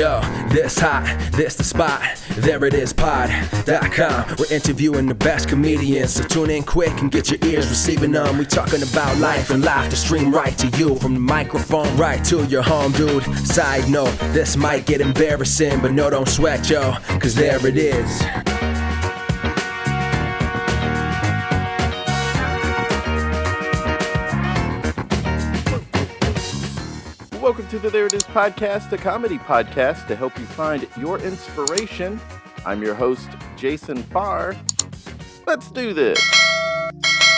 Yo, this hot, this the spot, there it is, pod.com. We're interviewing the best comedians, so tune in quick and get your ears receiving them. We talking about life and life to stream right to you, from the microphone right to your home, dude. Side note, this might get embarrassing, but no, don't sweat, yo, cause there it is. Welcome to the There It Is podcast, a comedy podcast to help you find your inspiration. I'm your host, Jason Farr. Let's do this.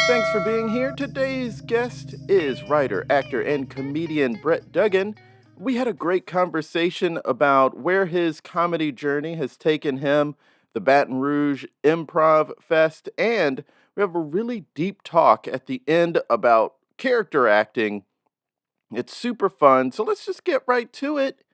Thanks for being here. Today's guest is writer, actor, and comedian Brett Duggan. We had a great conversation about where his comedy journey has taken him, the Baton Rouge Improv Fest, and we have a really deep talk at the end about character acting. It's super fun, so let's just get right to it.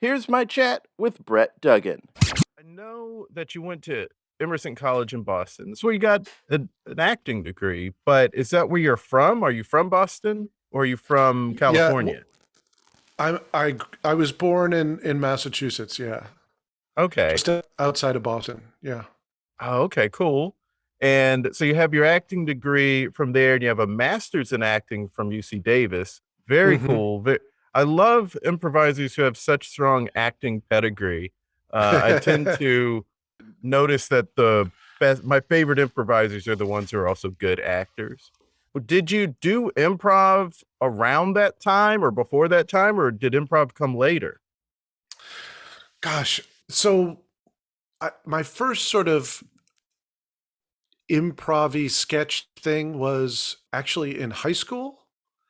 Here's my chat with Brett Duggan. I know that you went to Emerson College in Boston. That's where you got an acting degree, but is that where you're from? Are you from Boston or are you from California? Yeah, I was born in Massachusetts, yeah. Okay. Just outside of Boston, yeah. Oh, okay, cool. And so you have your acting degree from there, and you have a master's in acting from UC Davis. Very cool. I love improvisers who have such strong acting pedigree. I tend to notice that my favorite improvisers are the ones who are also good actors. Did you do improv around that time or before that time, or did improv come later? Gosh, so my first sort of improv-y sketch thing was actually in high school.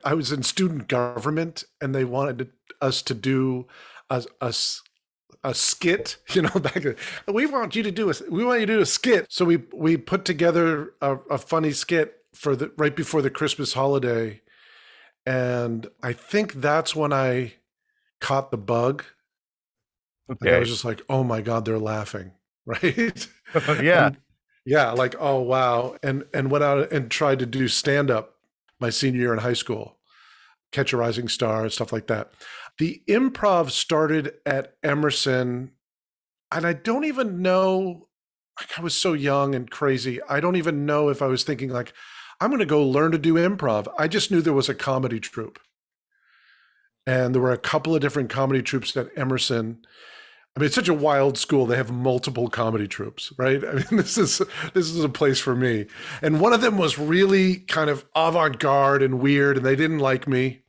I was in student government, and they wanted us to do a skit. You know, we want you to do a skit. So we put together a funny skit for right before the Christmas holiday, and I think that's when I caught the bug. Okay. Like I was just like, oh my God, they're laughing, right? Yeah, yeah, like, oh wow, and went out and tried to do stand up my senior year in high school. Catch a Rising Star and stuff like that. The improv started at Emerson, and I don't even know, like I was so young and crazy, I don't even know if I was thinking like, I'm going to go learn to do improv. I just knew there was a comedy troupe. And there were a couple of different comedy troupes at Emerson. I mean, it's such a wild school. They have multiple comedy troupes, right? I mean, this is a place for me. And one of them was really kind of avant-garde and weird, and they didn't like me.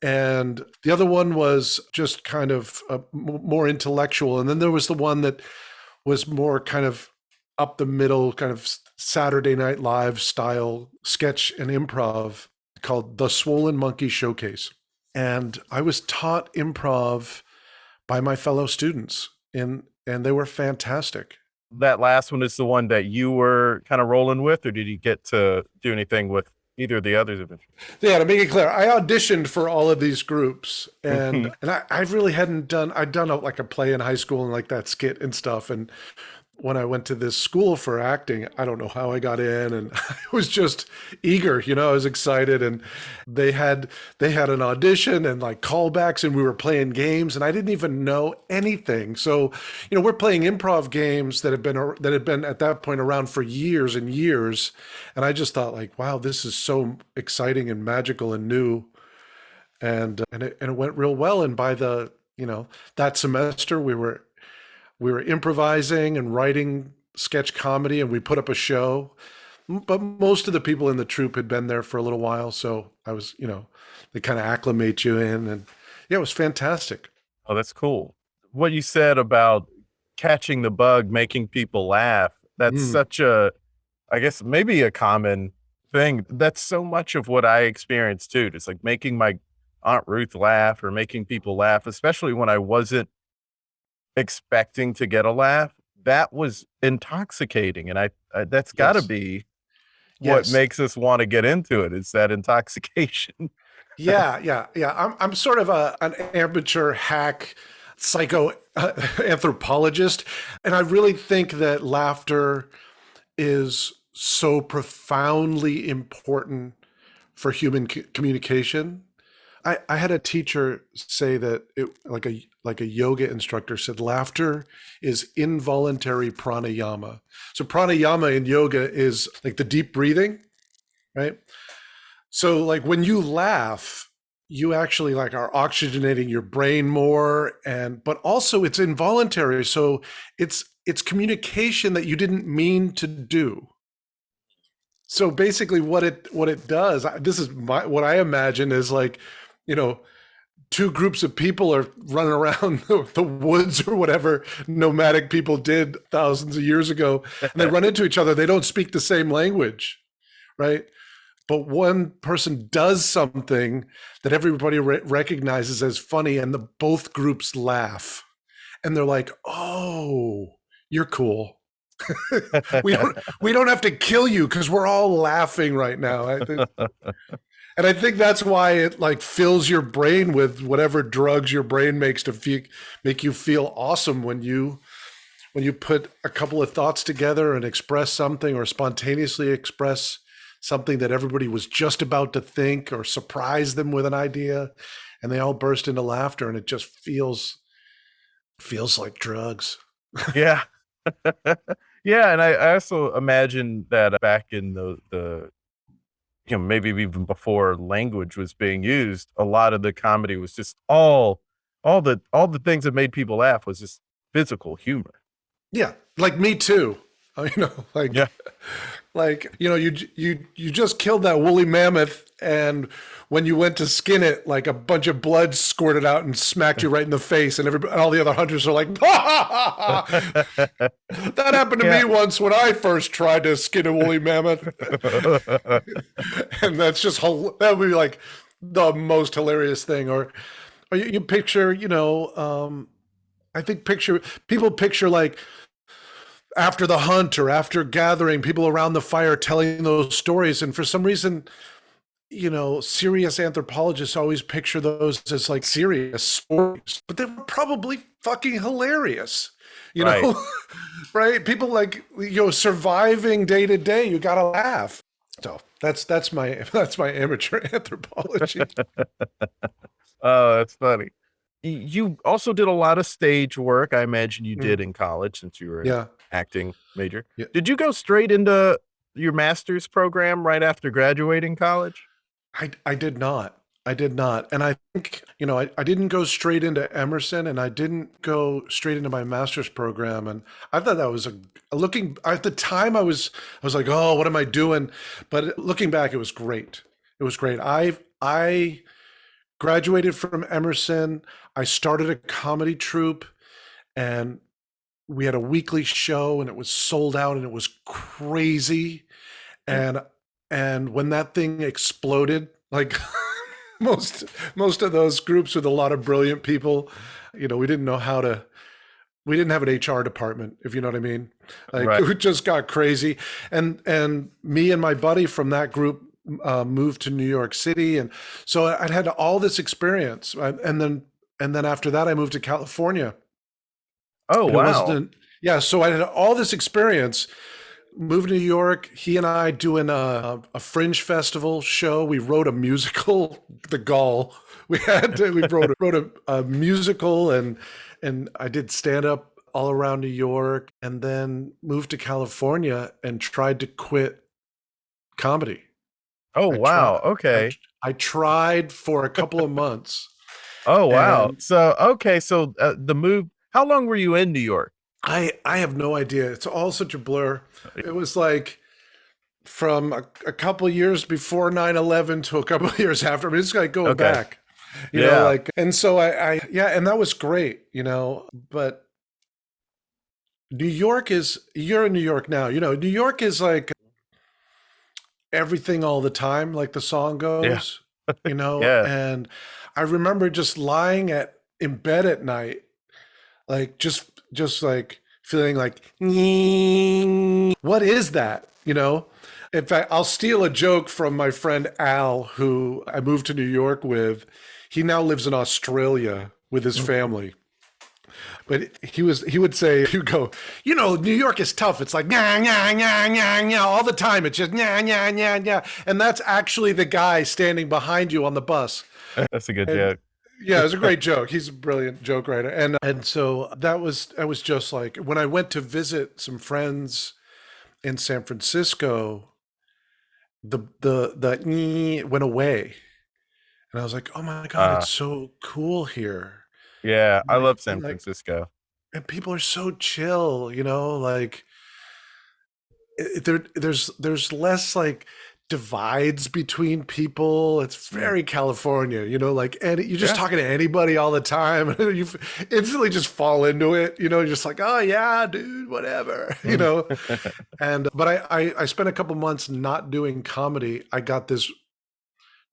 And the other one was just kind of more intellectual. And then there was the one that was more kind of up the middle, kind of Saturday Night Live style sketch and improv called The Swollen Monkey Showcase. And I was taught improv by my fellow students, and they were fantastic. That last one is the one that you were kind of rolling with, or did you get to do anything with either of the others eventually? Yeah, to make it clear, I auditioned for all of these groups, and I really hadn't done. I'd done like a play in high school and like that skit and stuff, and when I went to this school for acting, I don't know how I got in, and I was just eager, you know, I was excited, and they had an audition and like callbacks, and we were playing games, and I didn't even know anything. So, you know, we're playing improv games that had been at that point around for years and years. And I just thought like, wow, this is so exciting and magical and new. And it went real well. And by that semester we were improvising and writing sketch comedy, and we put up a show. But most of the people in the troupe had been there for a little while. So I was, they kind of acclimate you in, and yeah, it was fantastic. Oh, that's cool. What you said about catching the bug, making people laugh, that's such I guess maybe a common thing. That's so much of what I experienced too. It's like making my Aunt Ruth laugh or making people laugh, especially when I wasn't expecting to get a laugh. That was intoxicating, and I that's got to be what makes us want to get into it. It's that intoxication. Yeah. I'm sort of an amateur hack psycho anthropologist, and I really think that laughter is so profoundly important for human communication. I had a teacher say that like a yoga instructor said, laughter is involuntary pranayama. So pranayama in yoga is like the deep breathing, right? So like when you laugh, you actually like are oxygenating your brain more, but also it's involuntary. So it's communication that you didn't mean to do. So basically what it does, this is what I imagine is like, two groups of people are running around the woods or whatever nomadic people did thousands of years ago, and they run into each other. They don't speak the same language, right? But one person does something that everybody recognizes as funny, and both groups laugh, and they're like, "Oh, you're cool. we don't have to kill you because we're all laughing right now." And I think that's why it like fills your brain with whatever drugs your brain makes to make you feel awesome when you put a couple of thoughts together and express something, or spontaneously express something that everybody was just about to think, or surprise them with an idea, and they all burst into laughter, and it just feels like drugs. Yeah. Yeah, and I also imagine that back in the maybe even before language was being used, a lot of the comedy was just all the things that made people laugh was just physical humor. Yeah, like Me Too. Like, Yeah. like, you just killed that woolly mammoth, and when you went to skin it, like a bunch of blood squirted out and smacked you right in the face, and all the other hunters are like, ha, ha, ha. That happened to me once when I first tried to skin a woolly mammoth. And that's just, that would be like the most hilarious thing. Or you picture, I think people picture like, after the hunt or after gathering, people around the fire telling those stories. And for some reason, serious anthropologists always picture those as like serious stories, but they were probably fucking hilarious, Right. Right? People like, surviving day to day, you gotta laugh. So that's my amateur anthropology. Oh, that's funny. You also did a lot of stage work. I imagine you did in college, since you were an acting major. Yeah. Did you go straight into your master's program right after graduating college? I did not. And I think, I didn't go straight into Emerson, and I didn't go straight into my master's program. And I thought that was at the time I was like, oh, what am I doing? But looking back, it was great. It was great. I graduated from Emerson. I started a comedy troupe, and we had a weekly show, and it was sold out, and it was crazy. And when that thing exploded, like most of those groups with a lot of brilliant people, we didn't have an HR department, if you know what I mean. Like, Right. it just got crazy. And me and my buddy from that group moved to New York City. And so I'd had all this experience. And then after that, I moved to California. Oh, wow. So I had all this experience. Moved to New York, he and I doing a fringe festival show. We wrote a musical, The Gall. We wrote a musical, and I did stand up all around New York, and then moved to California and tried to quit comedy. Oh, wow. Okay. I tried for a couple of months. Oh, wow. So the move, how long were you in New York? I have no idea. It's all such a blur. It was like from a couple years before 9/11 to a couple of years after. I mean, it's like going back, and so and that was great, but New York you're in New York now, New York is like everything all the time, like the song goes, and I remember just lying in bed at night, like just like feeling like, what is that? In fact, I'll steal a joke from my friend Al, who I moved to New York with. He now lives in Australia with his family. But he would say, he would go, New York is tough. It's like, nah, nah, nah, nah, nah, all the time. It's just, nah, nah, nah, nah. And that's actually the guy standing behind you on the bus. That's a good And joke. yeah, it was a great joke. He's a brilliant joke writer. And so I was just like, when I went to visit some friends in San Francisco, the went away. And I was like, oh my God, it's so cool here. Yeah, I love San and Francisco. And people are so chill, like there's less like divides between people. It's very California, and you're just talking to anybody all the time. You instantly just fall into it, you're just like, oh yeah, dude, whatever, And but I spent a couple months not doing comedy. I got this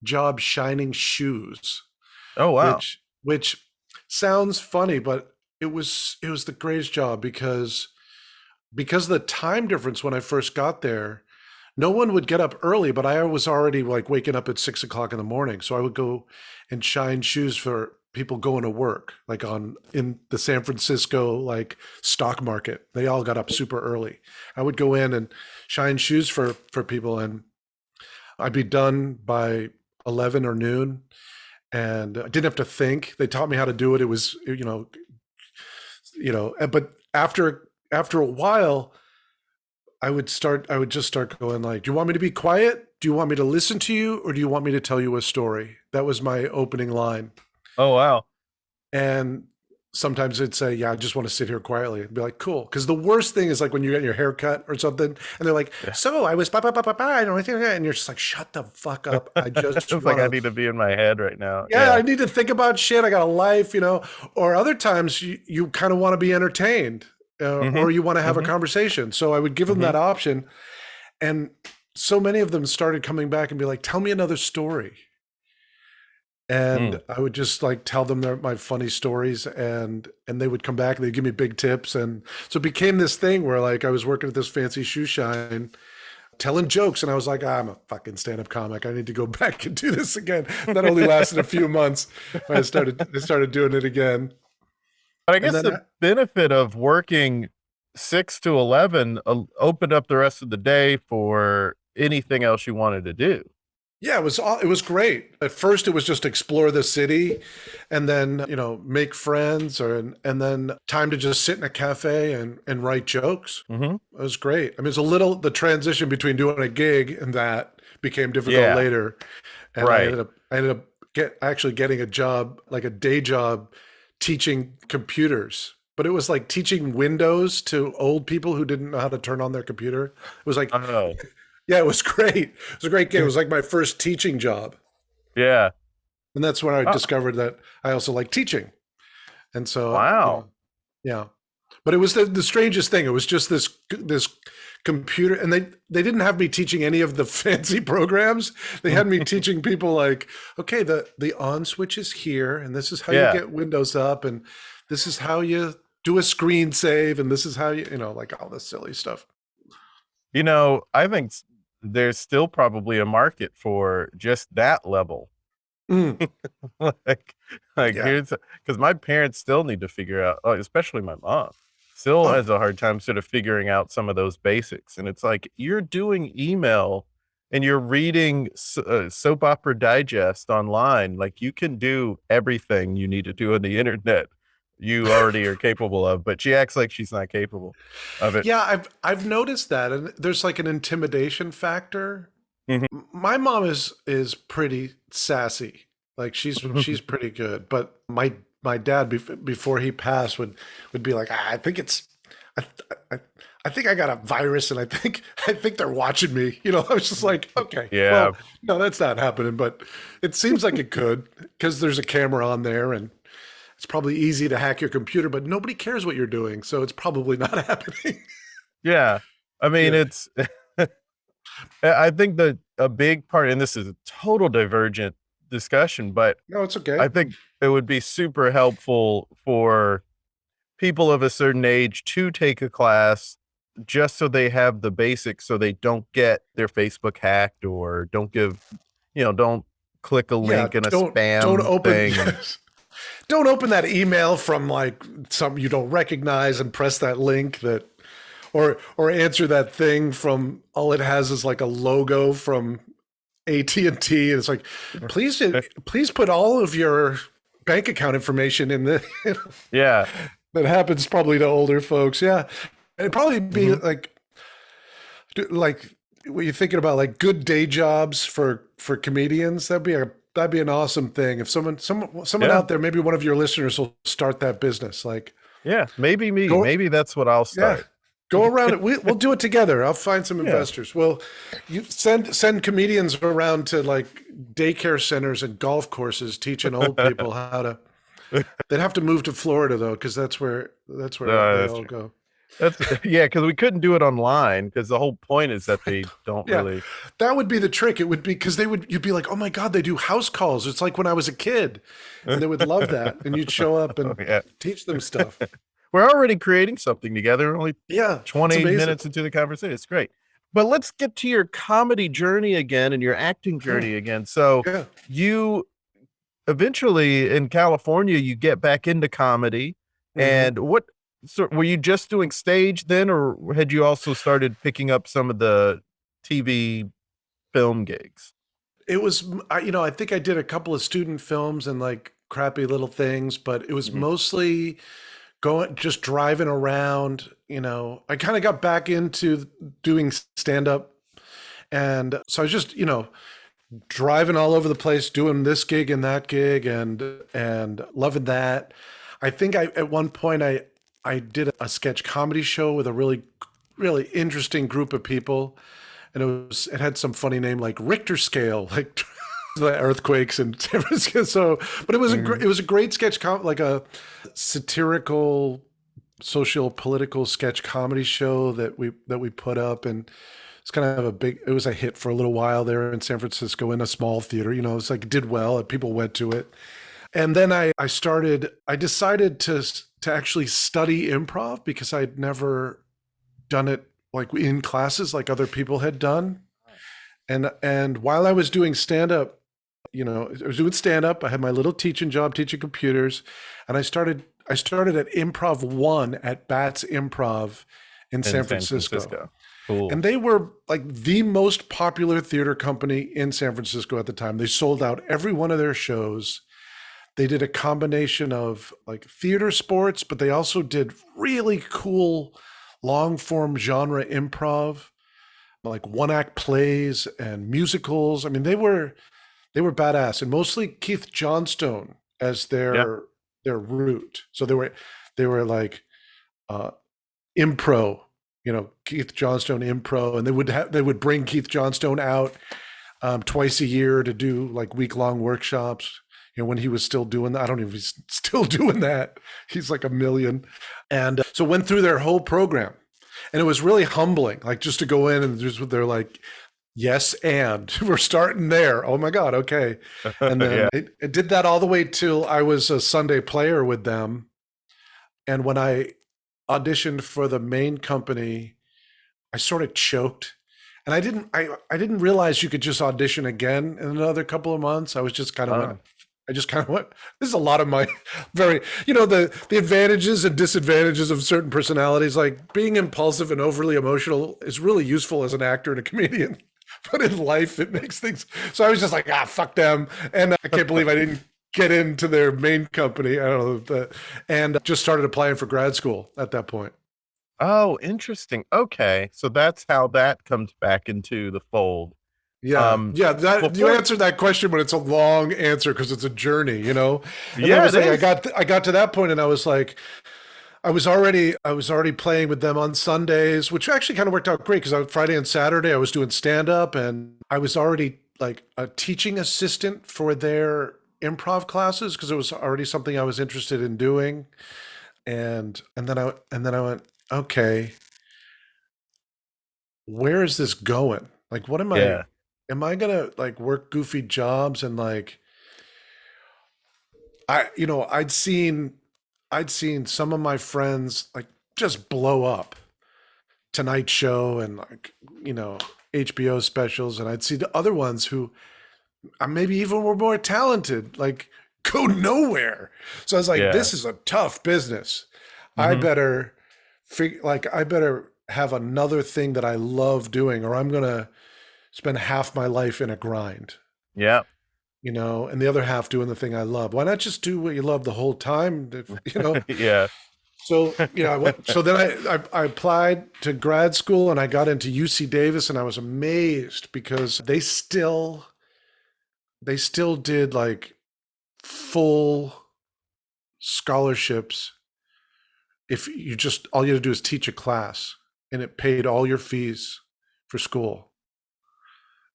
job shining shoes. Oh wow. Which sounds funny, but it was the greatest job because of the time difference. When I first got there, no one would get up early, but I was already like waking up at 6 o'clock in the morning. So I would go and shine shoes for people going to work, like in the San Francisco, like stock market. They all got up super early. I would go in and shine shoes for people, and I'd be done by 11 or noon. And I didn't have to think. They taught me how to do it. It was, but after a while, I would just start going like, do you want me to be quiet? Do you want me to listen to you? Or do you want me to tell you a story? That was my opening line. Oh, wow. And sometimes it'd say, yeah, I just want to sit here quietly. I'd be like, cool. Because the worst thing is like when you get your hair cut or something, and they're like, so I was and you're just like, shut the fuck up. I just it's like I need to be in my head right now. Yeah, I need to think about shit. I got a life, Or other times you kind of want to be entertained, or you want to have a conversation. So I would give them that option, and so many of them started coming back and be like, tell me another story. And I would just like tell them my funny stories, and they would come back and they'd give me big tips. And so it became this thing where like I was working at this fancy shoe shine telling jokes, and I was like, I'm a fucking stand-up comic. I need to go back and do this again. That only lasted a few months. I started doing it again. But I guess the benefit of working 6 to 11 opened up the rest of the day for anything else you wanted to do. Yeah, it was great. At first, it was just explore the city, and then make friends, and then time to just sit in a cafe and write jokes. It was great. I mean, it's the transition between doing a gig and that became difficult later, and I ended up actually getting a job, like a day job, teaching computers. But it was like teaching Windows to old people who didn't know how to turn on their computer. It was like, yeah, it was great. It was a great gig. It was like my first teaching job. Yeah. And that's when I discovered that I also like teaching. And so, wow. Yeah. But it was the strangest thing. It was just this computer, and they didn't have me teaching any of the fancy programs. They had me teaching people like, okay, the on switch is here, and this is how you get Windows up, and this is how you do a screen save, and this is how you like all this silly stuff. I think there's still probably a market for just that level. Here's, because my parents still need to figure out, especially my mom still has a hard time sort of figuring out some of those basics. And it's like, you're doing email and you're reading soap opera digest online. Like, you can do everything you need to do on the internet. You already are capable of, but she acts like she's not capable of it. Yeah, I've noticed that, and there's like an intimidation factor. My mom is pretty sassy, like she's pretty good. But my dad before he passed would be like, I think I think I got a virus, and I think they're watching me. I was just like, okay, well, no, that's not happening, but it seems like it could, because there's a camera on there, and it's probably easy to hack your computer, but nobody cares what you're doing, so it's probably not happening. Yeah. I mean, it's, I think that a big part, and this is a total divergent discussion, but no, it's okay. I think it would be super helpful for people of a certain age to take a class just so they have the basics, so they don't get their Facebook hacked, or don't click a link in a spam don't open thing. don't open that email from like something you don't recognize and press that link that, or answer that thing from all it has is like a logo from AT&T. And it's like, please put all of your bank account information in the. Yeah. That happens probably to older folks. Yeah. It'd probably be like when you're thinking about like good day jobs for comedians, that'd be an awesome thing. If someone out there, maybe one of your listeners will start that business. Like, yeah, maybe me. Maybe that's what I'll start. Yeah. Go around it. We'll do it together. I'll find some investors. Well, you send comedians around to like daycare centers and golf courses teaching old people how to. They'd have to move to Florida though, because that's where they all go. Because we couldn't do it online because the whole point is that they don't really. That would be the trick. It would be because you'd be like, oh my God, they do house calls. It's like when I was a kid, and they would love that. And you'd show up and teach them stuff. We're already creating something together. Only 20 minutes into the conversation. It's great. But let's get to your comedy journey again and your acting journey again. So you eventually in California, you get back into comedy. And so were you just doing stage then, or had you also started picking up some of the TV film gigs? It was, I think I did a couple of student films and like crappy little things, but it was mostly just driving around. I kind of got back into doing stand-up. And so I was just, driving all over the place, doing this gig and that gig and loving that. I think at one point I did a sketch comedy show with a really, really interesting group of people. And it had some funny name like Richter Scale, like the earthquakes in San Francisco. So, but it was a great sketch, like a satirical, social, political sketch comedy show that we put up. And it's kind of it was a hit for a little while there in San Francisco in a small theater. It's like it did well and people went to it. And then I decided to actually study improv because I'd never done it like in classes like other people had done. And while I was doing stand-up, I was doing stand-up, I had my little teaching job, teaching computers, and I started at Improv 1 at Bats Improv in San Francisco. Cool. And they were like the most popular theater company in San Francisco at the time. They sold out every one of their shows. They did a combination of like theater sports, but they also did really cool long form genre improv, like one act plays and musicals. I mean, they were badass, and mostly Keith Johnstone as their root. So they were like impro, Keith Johnstone impro, and they would bring Keith Johnstone out twice a year to do like week-long workshops. When he was still doing that. I don't know if he's still doing that. He's like a million. And so went through their whole program. And it was really humbling, like just to go in and they're like, yes, and we're starting there. Oh my God, okay. And then I did that all the way till I was a Sunday player with them. And when I auditioned for the main company, I sort of choked. And I didn't realize you could just audition again in another couple of months. I was just kind of went, this is a lot of my the advantages and disadvantages of certain personalities. Like being impulsive and overly emotional is really useful as an actor and a comedian, but in life it makes things. So I was just like, fuck them. And I can't believe I didn't get into their main company. I don't know. And just started applying for grad school at that point. Oh, interesting. Okay. So that's how that comes back into the fold. Yeah. You answered that question, but it's a long answer because it's a journey, And I got to that point and I was like, I was already playing with them on Sundays, which actually kind of worked out great because on Friday and Saturday I was doing stand-up and I was already like a teaching assistant for their improv classes because it was already something I was interested in doing. And then I went, okay, where is this going? Like, what am I? Am I gonna like work goofy jobs and like I'd seen some of my friends like just blow up, Tonight Show and like HBO specials, and I'd see the other ones who maybe even were more talented, like go nowhere. So I was like, Yeah. this is a tough business. I Mhm. better I better have another thing that I love doing, or I'm going to spend half my life in a grind, Yeah. and the other half doing the thing I love. Why not just do what you love the whole time? Yeah. So, so then I applied to grad school and I got into UC Davis, and I was amazed because they still did like full scholarships. If you just, all you had to do is teach a class, and it paid all your fees for school.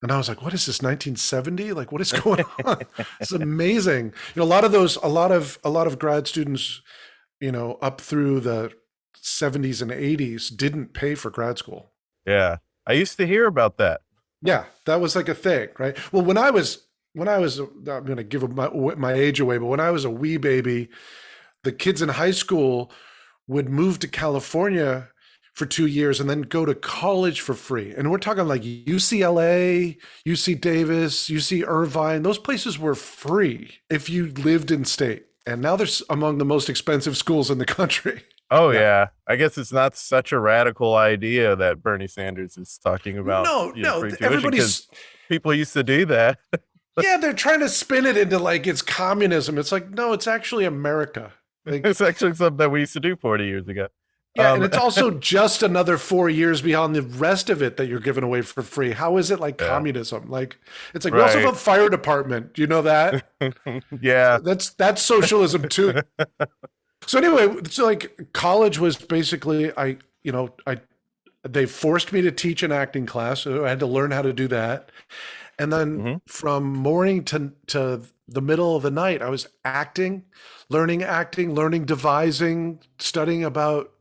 And I was like, what is this, 1970? Like, what is going on? It's amazing. A lot of grad students, up through the 70s and 80s didn't pay for grad school. Yeah. I used to hear about that. Yeah, that was like a thing, right? Well, when I was, I'm going to give my age away, but when I was a wee baby, the kids in high school would move to California for 2 years and then go to college for free. And we're talking like UCLA, UC Davis, UC Irvine. Those places were free if you lived in state. And now they're among the most expensive schools in the country. Oh yeah. I guess it's not such a radical idea that Bernie Sanders is talking about. No, free tuition, everybody's 'cause people used to do that. yeah, they're trying to spin it into like it's communism. It's like, no, it's actually America. Like, It's actually something that we used to do 40 years ago. yeah, and it's also just another 4 years beyond the rest of it that you're giving away for free. How is it like communism? Like, it's like we also have a fire department. Do you know that? Yeah. That's socialism too. So anyway, so like college was basically they forced me to teach an acting class. So I had to learn how to do that. And then from morning to the middle of the night, I was acting, learning, devising, studying about,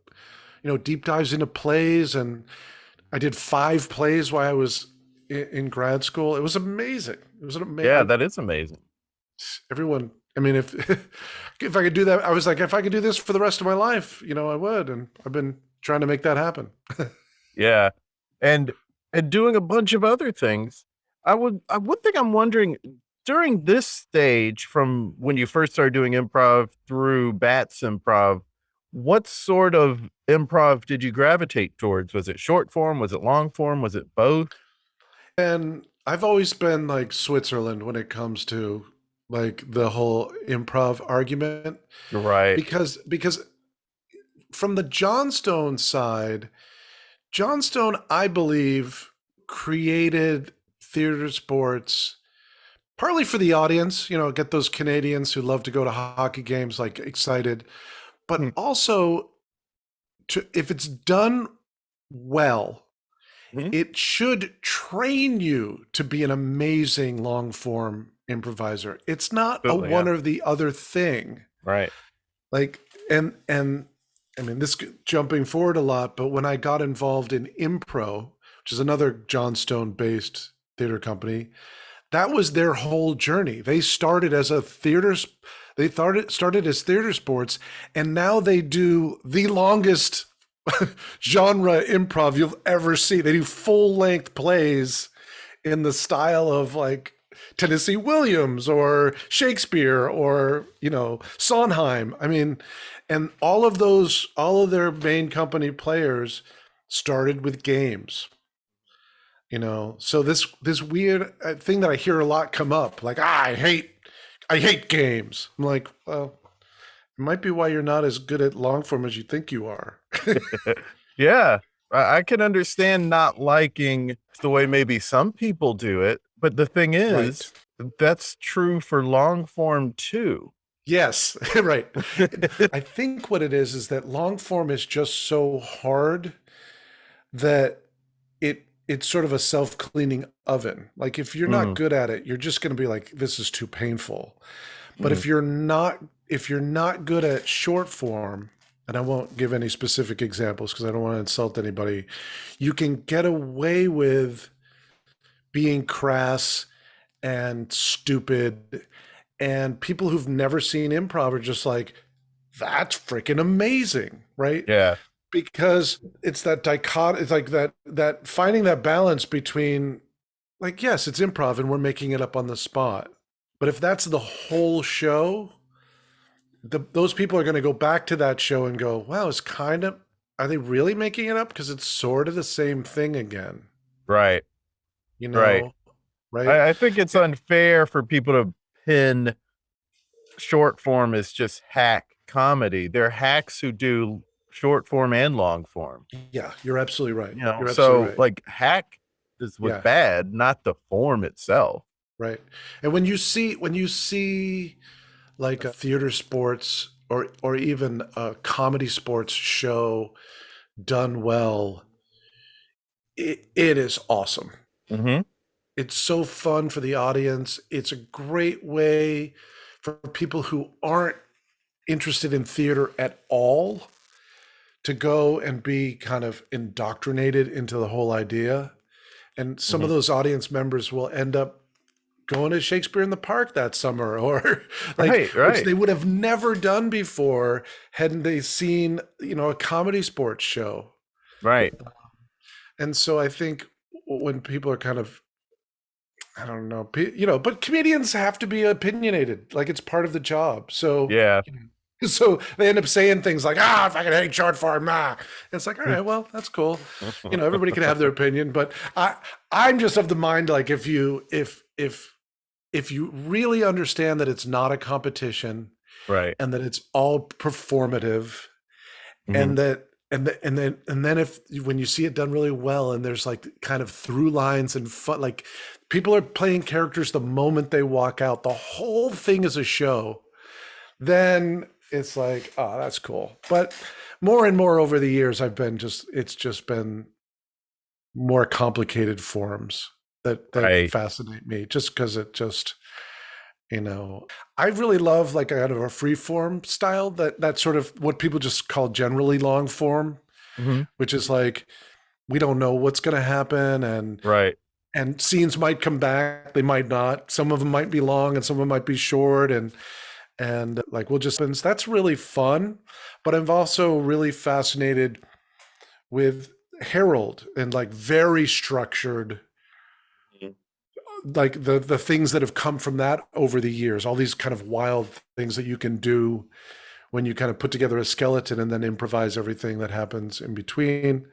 deep dives into plays. And I did 5 plays while I was in grad school. It was amazing. It was amazing. Yeah, that is amazing. Everyone, I mean, if if I could do that, I was like, if I could do this for the rest of my life, I would. And I've been trying to make that happen. Yeah. And doing a bunch of other things. One thing I'm wondering, during this stage, from when you first started doing improv through Bats Improv, what sort of improv did you gravitate towards? Was it short form? Was it long form? Was it both? And I've always been like Switzerland when it comes to like the whole improv argument. Right. Because from the Johnstone side, Johnstone, I believe, created theater sports partly for the audience, get those Canadians who love to go to hockey games like excited, but also if it's done well, it should train you to be an amazing long form improviser. It's not a one or the other thing. Right. Like, and I mean, this jumping forward a lot, but when I got involved in Impro, which is another Johnstone based theater company, that was their whole journey. They started as started as theater sports, and now they do the longest genre improv you'll ever see. They do full length plays in the style of like Tennessee Williams or Shakespeare or, Sondheim. I mean, and all of their main company players started with games. So this weird thing that I hear a lot come up, like, I hate games. I'm like, well, it might be why you're not as good at long form as you think you are. Yeah, I can understand not liking the way maybe some people do it, but the thing is, that's true for long form too. Yes, right. I think what it is that long form is just so hard that it's sort of a self-cleaning oven. Like if you're not good at it, you're just going to be like, this is too painful. But if you're not good at short form, and I won't give any specific examples because I don't want to insult anybody, you can get away with being crass and stupid, and people who've never seen improv are just like, that's freaking amazing, right? Yeah. Because it's that dichotomy, it's like that finding that balance between, like, yes, it's improv and we're making it up on the spot, But if that's the whole show, those people are going to go back to that show and go, wow, it's kind of, are they really making it up? Because it's sort of the same thing again, Right. you Right. know, right? I think it's unfair for people to pin short form as just hack comedy. They're hacks who do short form and long form. Yeah, you're absolutely right. You know, You're absolutely so right. like hack was Yeah, bad, not the form itself. right. And when you see like a theater sports or even a comedy sports show done well, it is awesome. Mm-hmm. It's so fun for the audience. It's a great way for people who aren't interested in theater at all to go and be kind of indoctrinated into the whole idea. And some of Mm-hmm. those audience members will end up going to Shakespeare in the Park that summer, or like, Right, which right, they would have never done before hadn't they seen, a comedy sports show. right. And so I think when people are kind of, I don't know, but comedians have to be opinionated, like it's part of the job. So, Yeah. so they end up saying things like, if I can hate short form, nah. It's like, all right, well, that's cool. Everybody can have their opinion, but I'm just of the mind, like if you really understand that it's not a competition Right. and that it's all performative, Mhm. and that and then if when you see it done really well and there's like kind of through lines and fun, like people are playing characters the moment they walk out, the whole thing is a show, then it's like, oh, that's cool. But more and more over the years, it's just been more complicated forms that Right. fascinate me, just because it just, I really love like kind of a free form style, that sort of what people just call generally long form, Mm-hmm. which is like, we don't know what's going to happen, Right. and scenes might come back, they might not, some of them might be long and some of them might be short, and like that's really fun. But I'm also really fascinated with Harold and like very structured, Mhm. like the things that have come from that over the years, all these kind of wild things that you can do when you kind of put together a skeleton and then improvise everything that happens in between.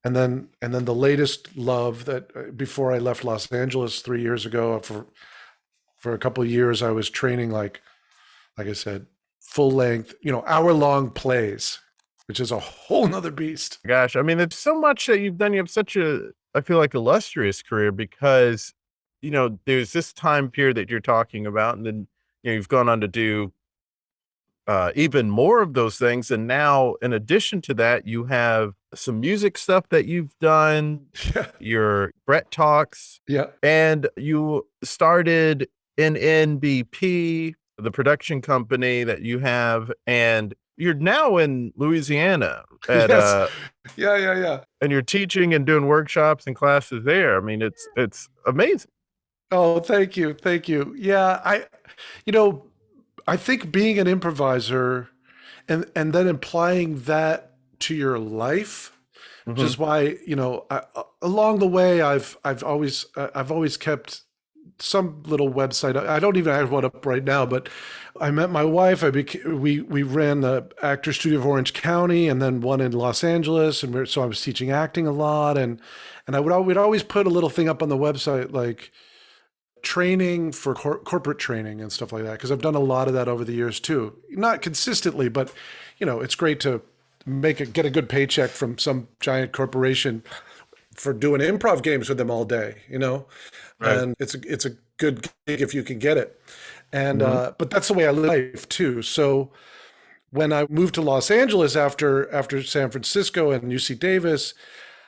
And then the latest love that, before I left Los Angeles 3 years ago, for a couple of years I was training, like I said, full length, hour long plays, which is a whole nother beast. Gosh, I mean, it's so much that you've done. You have such a, I feel like, illustrious career because, there's this time period that you're talking about, and then, you've gone on to do even more of those things. And now, in addition to that, you have some music stuff that you've done, Yeah. your Brett Talks, Yeah. and you started an NBP, the production company that you have, and you're now in Louisiana at Yes. Yeah. and you're teaching and doing workshops and classes there. I mean, it's amazing. Oh, thank you. Thank you. Yeah. You know, I think being an improviser and then applying that to your life, which Hmm. is why, along the way, I've always kept some little website. I don't even have one up right now, but I met my wife. We ran the actor studio of Orange County and then one in Los Angeles. So I was teaching acting a lot. And we'd always put a little thing up on the website, like training for corporate training and stuff like that. Cause I've done a lot of that over the years too. Not consistently, but it's great to get a good paycheck from some giant corporation for doing improv games with them all day, Right. and it's a good gig if you can get it. And Hmm. but that's the way I live life too. So when I moved to Los Angeles after San Francisco and UC Davis,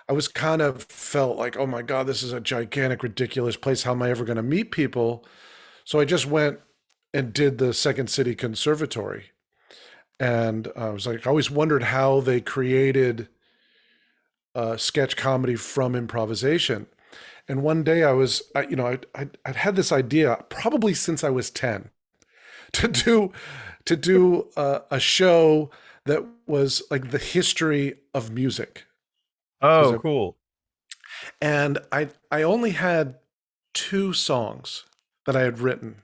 I was kind of felt like, oh my God, this is a gigantic, ridiculous place. How am I ever going to meet people? So I just went and did the Second City Conservatory. And I was like, I always wondered how they created sketch comedy from improvisation. And one day I'd had this idea probably since I was 10 to do a show that was like the history of music. Oh, cool. And I only had two songs that I had written.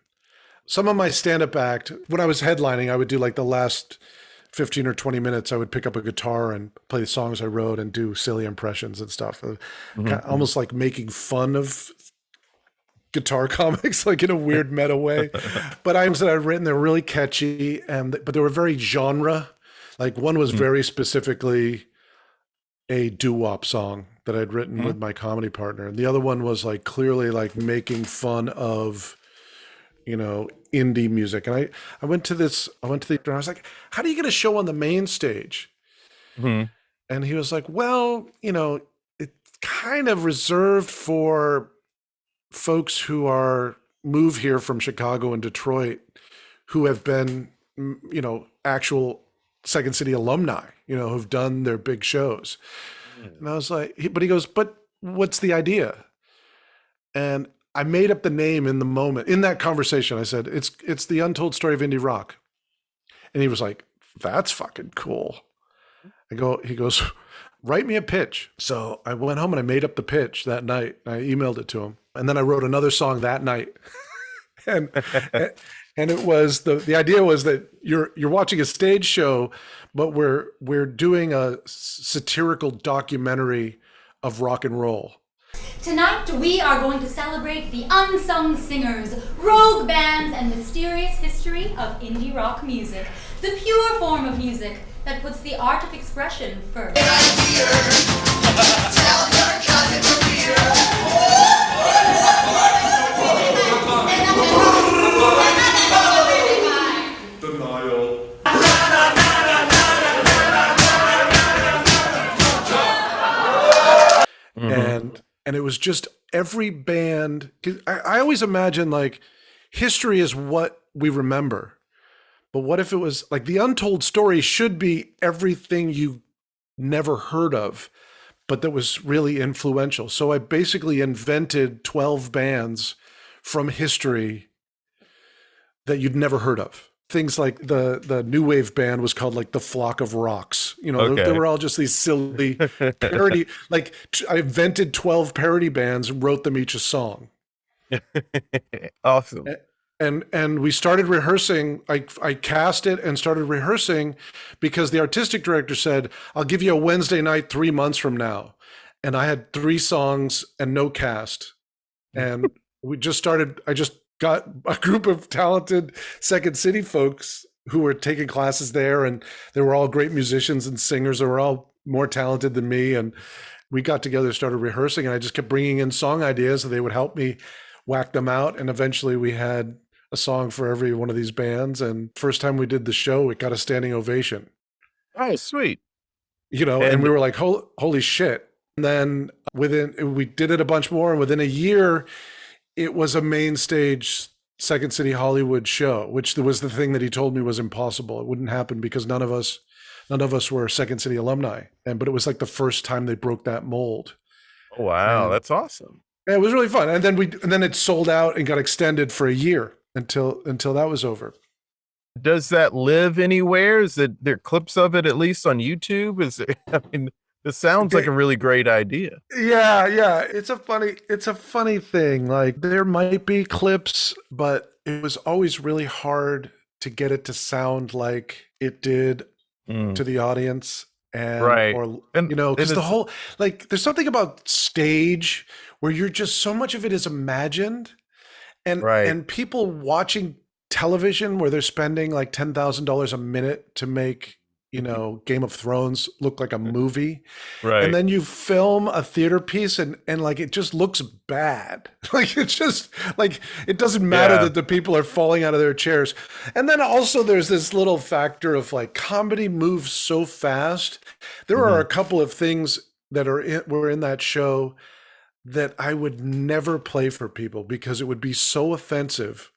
Some of my stand-up act, when I was headlining, I would do like the last 15 or 20 minutes, I would pick up a guitar and play the songs I wrote and do silly impressions and stuff. Almost like making fun of guitar comics, like in a weird meta way. But items that I'd written, they're really catchy, but they were very genre. Like one was very specifically a doo-wop song that I'd written with my comedy partner. And the other one was like clearly like making fun of, indie music. And I went to the, and I was like, how do you get a show on the main stage? And he was like, well, it's kind of reserved for folks who move here from Chicago and Detroit who have been, actual Second City alumni, who've done their big shows. And I was like, but he goes, but what's the idea? And I made up the name in the moment. In that conversation, I said, it's the untold story of indie rock. And he was like, that's fucking cool. He goes, write me a pitch. So I went home and I made up the pitch that night. I emailed it to him. And then I wrote another song that night. and it was the idea was that you're watching a stage show, but we're doing a satirical documentary of rock and roll. Tonight we are going to celebrate the unsung singers, rogue bands, and mysterious history of indie rock music, the pure form of music that puts the art of expression first. Tell your cousin And it was just every band. 'Cause I always imagine like history is what we remember. But what if it was like the untold story should be everything you never heard of, but that was really influential. So I basically invented 12 bands from history that you'd never heard of. Things like the new wave band was called like the Flock of Rocks. They were all just these silly parody. Like I invented 12 parody bands and wrote them each a song. Awesome. And we started rehearsing. I cast it and started rehearsing because the artistic director said, I'll give you a Wednesday night 3 months from now. And I had 3 songs and no cast. And I just got a group of talented Second City folks who were taking classes there, and they were all great musicians and singers. They were all more talented than me. And we got together, started rehearsing, and I just kept bringing in song ideas and they would help me whack them out. And eventually we had a song for every one of these bands. And first time we did the show, it got a standing ovation. Oh, sweet. And we were like, holy shit. And then we did it a bunch more. And within a year, it was a main stage Second City Hollywood show, which was the thing that he told me was impossible. It wouldn't happen because none of us were Second City alumni. But it was like the first time they broke that mold. Oh, wow. That's awesome. It was really fun. And then it sold out and got extended for a year until that was over. Does that live anywhere? Is there clips of it at least on YouTube? This sounds like a really great idea. Yeah. It's a funny thing. Like there might be clips, but it was always really hard to get it to sound like it did to the audience. Because the whole, like, there's something about stage where you're just, so much of it is imagined, and people watching television where they're spending like $10,000 a minute to make, Game of Thrones look like a movie. Right. And then you film a theater piece and like, it just looks bad. Like, it's just like, it doesn't matter that the people are falling out of their chairs. And then also there's this little factor of like, comedy moves so fast. There are a couple of things that were in that show that I would never play for people because it would be so offensive.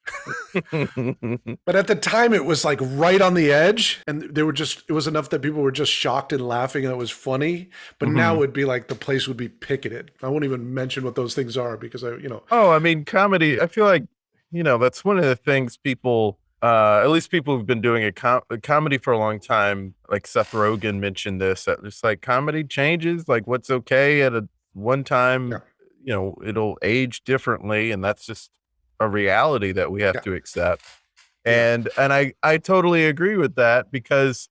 But at the time it was like right on the edge, and it was enough that people were just shocked and laughing and it was funny. But now it would be like the place would be picketed. I won't even mention what those things are because comedy, I feel like, that's one of the things people, at least people who've been doing comedy for a long time, like Seth Rogen mentioned this, that it's like comedy changes, like what's okay at one time, it'll age differently, and that's just a reality that we have Yeah. to accept. And I totally agree with that, because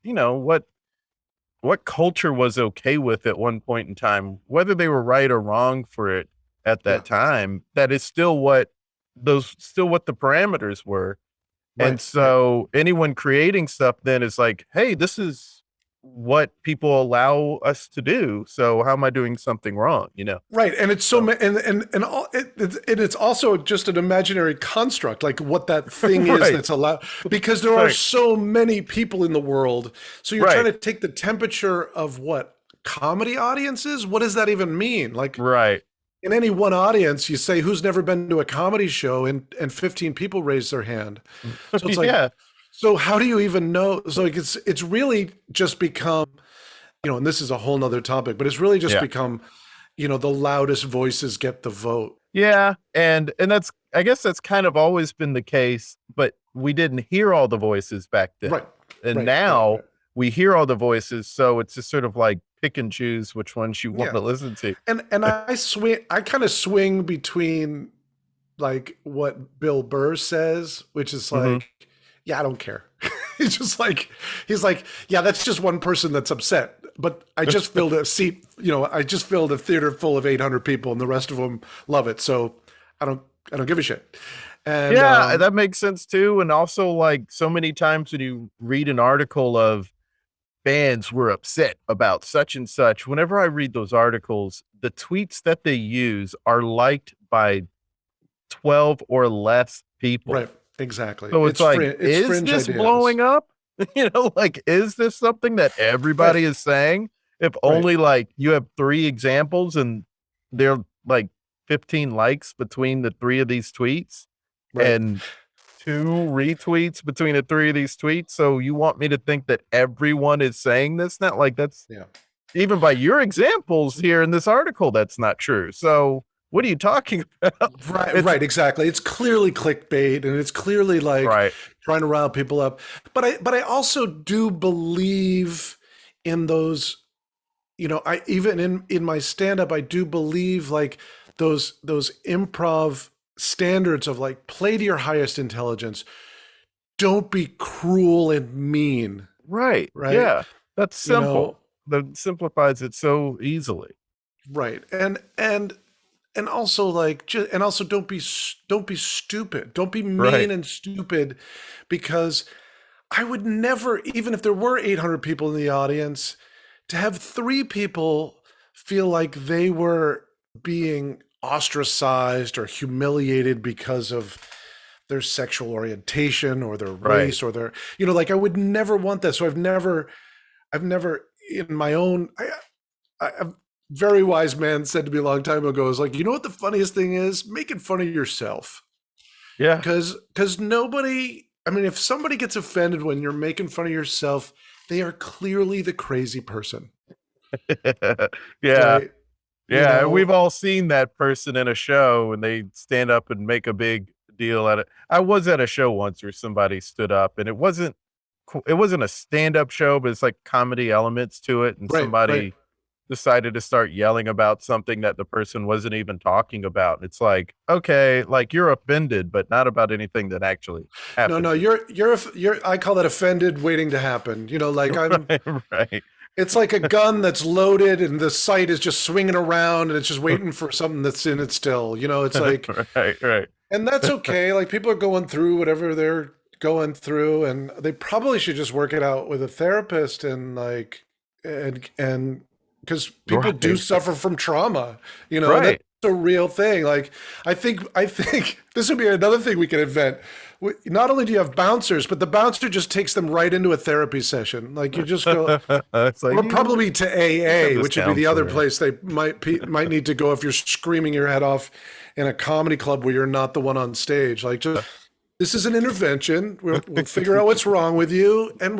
what culture was okay with at one point in time, whether they were right or wrong for it at that time, that is still what the parameters were. And so anyone creating stuff then is like, hey, this is what people allow us to do. So how am I doing something wrong? Right. And it's it's also just an imaginary construct, like what that thing is that's allowed, because there are so many people in the world. So you're trying to take the temperature of what comedy audiences. What does that even mean? Like, in any one audience, you say, who's never been to a comedy show, and 15 people raise their hand. So it's like, so how do you even know? So like it's really just become, and this is a whole nother topic, but it's really just become, the loudest voices get the vote. Yeah. And I guess that's kind of always been the case, but we didn't hear all the voices back then. Right. And now we hear all the voices. So it's just sort of like pick and choose which ones you want to listen to. And I kind of swing between like what Bill Burr says, which is like, I don't care. He's like, yeah, that's just one person that's upset. But I just filled a seat, I just filled a theater full of 800 people and the rest of them love it. So I don't give a shit. And that makes sense too. And also, like, so many times when you read an article of bands were upset about such and such, whenever I read those articles, the tweets that they use are liked by 12 or less people. Right. Exactly. So it's like, is this blowing up? Like, is this something that everybody is saying? If only like you have 3 examples and they're like 15 likes between the 3 of these tweets and 2 retweets between the 3 of these tweets. So you want me to think that everyone is saying this? Not like that's even by your examples here in this article, that's not true. So what are you talking about? Right, exactly. It's clearly clickbait, and it's clearly like trying to rile people up. But I also do believe in those, I even in my stand-up, I do believe like those improv standards of like, play to your highest intelligence. Don't be cruel and mean. Right. Yeah. That's simple. That simplifies it so easily. Right. And also like, and also don't be stupid. Don't be mean and stupid, because I would never, even if there were 800 people in the audience, to have 3 people feel like they were being ostracized or humiliated because of their sexual orientation or their race or their, like I would never want that. So I've never in my own, I've very wise man said to me a long time ago, is like, what the funniest thing is? Making fun of yourself. Yeah. Because nobody, if somebody gets offended when you're making fun of yourself, they are clearly the crazy person. Right? Yeah. We've all seen that person in a show and they stand up and make a big deal at it. I was at a show once where somebody stood up, and it wasn't a stand-up show, but it's like comedy elements to it. And somebody decided to start yelling about something that the person wasn't even talking about. It's like, okay, like you're offended, but not about anything that actually happened. No, you're I call that offended waiting to happen. Like I'm right. It's like a gun that's loaded and the sight is just swinging around and it's just waiting for something that's in it still. It's like, right. And that's okay. Like people are going through whatever they're going through, and they probably should just work it out with a therapist and like, and because people do suffer from trauma, that's a real thing. Like, I think this would be another thing we can invent. Not only do you have bouncers, but the bouncer just takes them right into a therapy session. Like you just go, it's like, or probably to AA, which would be the other place they might need to go if you're screaming your head off in a comedy club where you're not the one on stage. Like, just, this is an intervention. We'll figure out what's wrong with you, and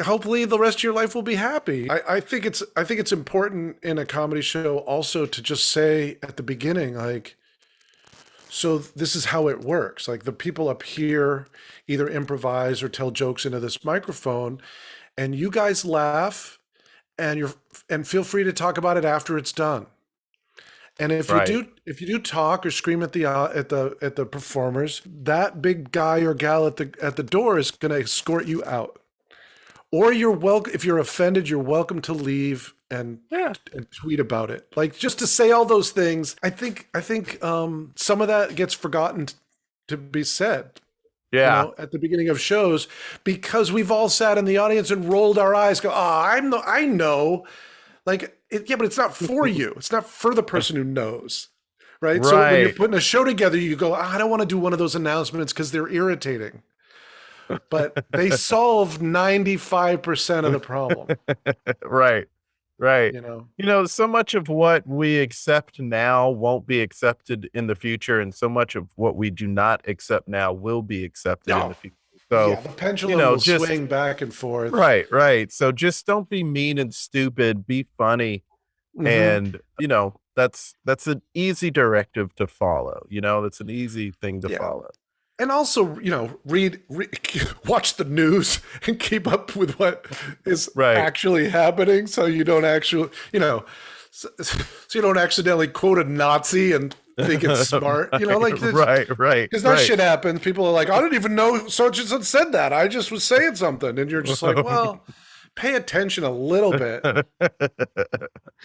hopefully the rest of your life will be happy. I think it's important in a comedy show also to just say at the beginning, like, so this is how it works. Like the people up here either improvise or tell jokes into this microphone, and you guys laugh, and feel free to talk about it after it's done. And if Right. you do talk or scream at the performers, that big guy or gal at the door is going to escort you out. Or you're welcome. If you're offended, you're welcome to leave and tweet about it. Like, just to say all those things. I think some of that gets forgotten to be said. Yeah. At the beginning of shows, because we've all sat in the audience and rolled our eyes, go, I know. Like, but it's not for you. It's not for the person who knows. Right. So when you're putting a show together, you go, I don't want to do one of those announcements because they're irritating. But they solve 95% of the problem. Right. So much of what we accept now won't be accepted in the future, and so much of what we do not accept now will be accepted in the future. So the pendulum will swing back and forth. Right. So just don't be mean and stupid. Be funny, and that's an easy directive to follow. That's an easy thing to follow. And also, watch the news and keep up with what is actually happening, so you don't actually, so you don't accidentally quote a Nazi and think it's smart, like this. Right. Because that shit happens. People are like, I didn't even know such and such said that. I just was saying something, and you're just like, well, pay attention a little bit,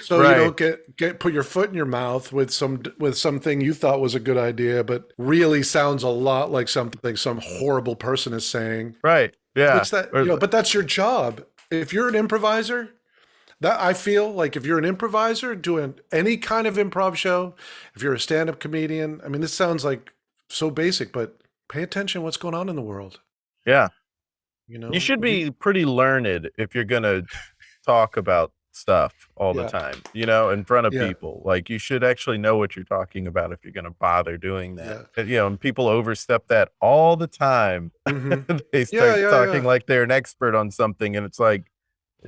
so you don't get put your foot in your mouth with something you thought was a good idea, but really sounds a lot like something some horrible person is saying. Right. Yeah. But that's your job. If you're an improviser, I feel like if you're an improviser doing any kind of improv show, if you're a stand-up comedian, I mean, this sounds like so basic, but pay attention to what's going on in the world. Yeah. You should be pretty learned if you're going to talk about stuff all the time, in front of people. Like, you should actually know what you're talking about if you're going to bother doing that. And people overstep that all the time. They start talking like they're an expert on something, and it's like,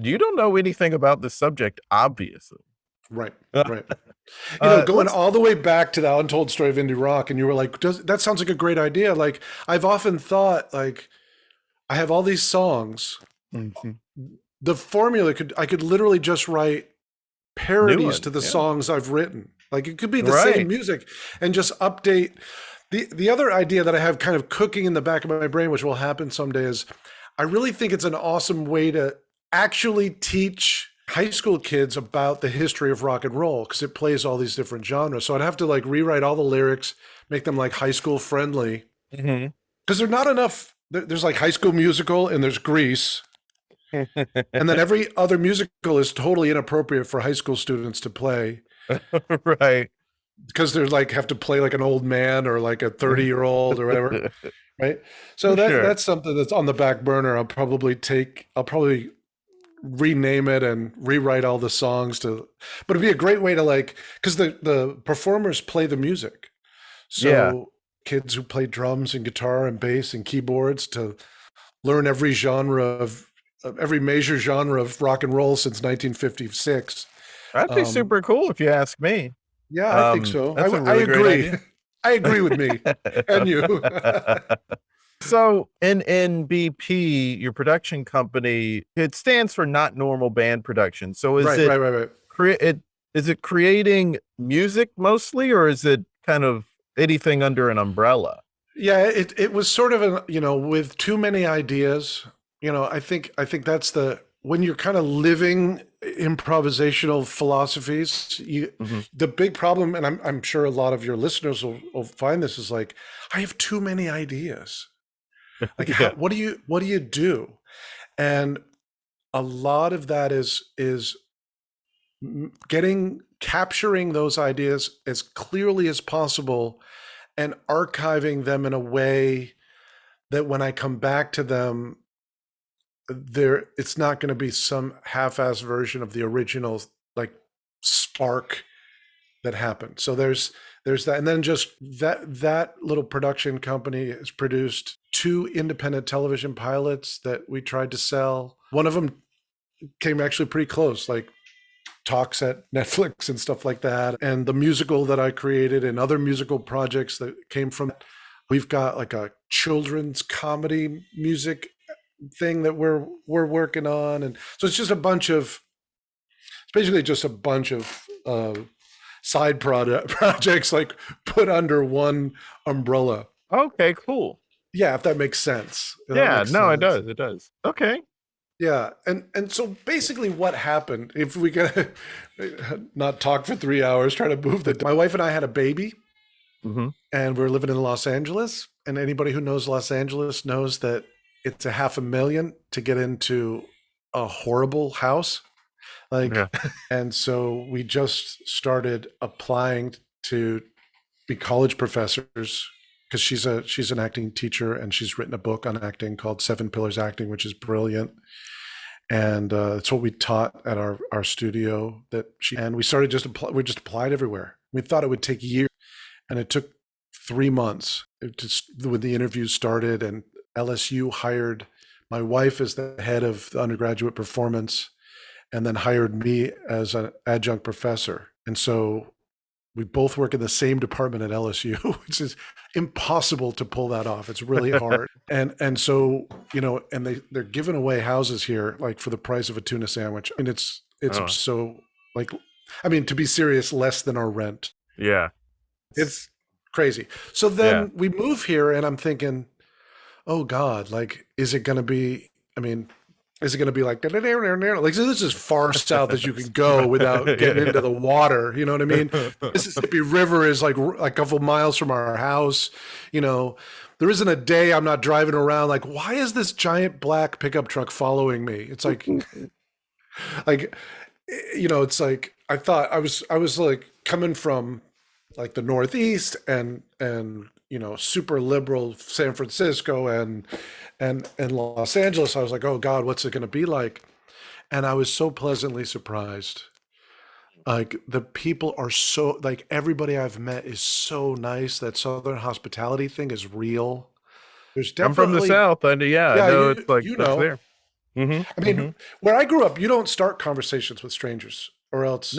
you don't know anything about the subject, obviously. Right. Going all the way back to the Untold story of indie rock, and you were like, that sounds like a great idea. Like, I've often thought, like, I have all these songs. The formula I could literally just write parodies to the songs I've written. Like, it could be the same music and just update. The other idea that I have kind of cooking in the back of my brain, which will happen someday, is I really think it's an awesome way to actually teach high school kids about the history of rock and roll, because it plays all these different genres. So I'd have to like rewrite all the lyrics, make them like high school friendly, because they're not enough. There's like High School Musical and there's Grease. And then every other musical is totally inappropriate for high school students to play. Right. Because they're like, have to play like an old man or like a 30-year-old or whatever. Right. So that's something that's on the back burner. I'll probably rename it and rewrite all the songs but it'd be a great way to like, because the performers play the music. So kids who play drums and guitar and bass and keyboards to learn every major genre of rock and roll since 1956. That'd be super cool if you ask me. Yeah, I think so. That's a really I agree. great idea. I agree with me and you. So NBP, your production company, it stands for Not Normal Band Production. So is is it creating music mostly, or is it kind of anything under an umbrella? Yeah, it was sort of with too many ideas. I think that's when you're kind of living improvisational philosophies, the big problem, and I'm sure a lot of your listeners will find this, is like, I have too many ideas. Like, what do you do? And a lot of that is capturing those ideas as clearly as possible and archiving them in a way that when I come back to them, it's not going to be some half-assed version of the original like spark that happened. So there's that, and then just that little production company has produced 2 independent television pilots that we tried to sell. One of them came actually pretty close, like talks at Netflix and stuff like that. And the musical that I created and other musical projects that came from it. We've got like a children's comedy music thing that we're working on. And so it's basically just a bunch of side projects like put under one umbrella. Okay, cool. Yeah, if that makes sense. If that Yeah, makes no, it sense. does. It does. Okay. Yeah, and so basically what happened, if we can not talk for 3 hours, try to move my wife and I had a baby, and we were living in Los Angeles, and anybody who knows Los Angeles knows that it's $500,000 to get into a horrible house. Like, Yeah. and so we just started applying to be college professors, because she's an acting teacher, and she's written a book on acting called 7 Pillars Acting, which is brilliant. And it's what we taught at our studio. And we started we just applied everywhere. We thought it would take years, and it took 3 months. When the interviews started, and LSU hired my wife as the head of the undergraduate performance, and then hired me as an adjunct professor. And so we both work in the same department at LSU, which is impossible to pull that off. It's really hard. And so, and they're giving away houses here, like for the price of a tuna sandwich. I mean, it's so, like, I mean, to be serious, less than our rent. Yeah. It's crazy. So then we move here, and I'm thinking, oh God, like, is it going to be like, so this is as far south as you can go without getting into the water? You know what I mean? Mississippi River is like a couple miles from our house. There isn't a day I'm not driving around like, why is this giant black pickup truck following me? It's like, it's like, I thought I was like coming from like the Northeast and super liberal San Francisco and Los Angeles. I was like, oh God, what's it going to be like? And I was so pleasantly surprised. Like, the people are so, like, everybody I've met is so nice. That Southern hospitality thing is real. There's definitely, I'm from the South, and I know it's like that's there. I mean, where I grew up, you don't start conversations with strangers, or else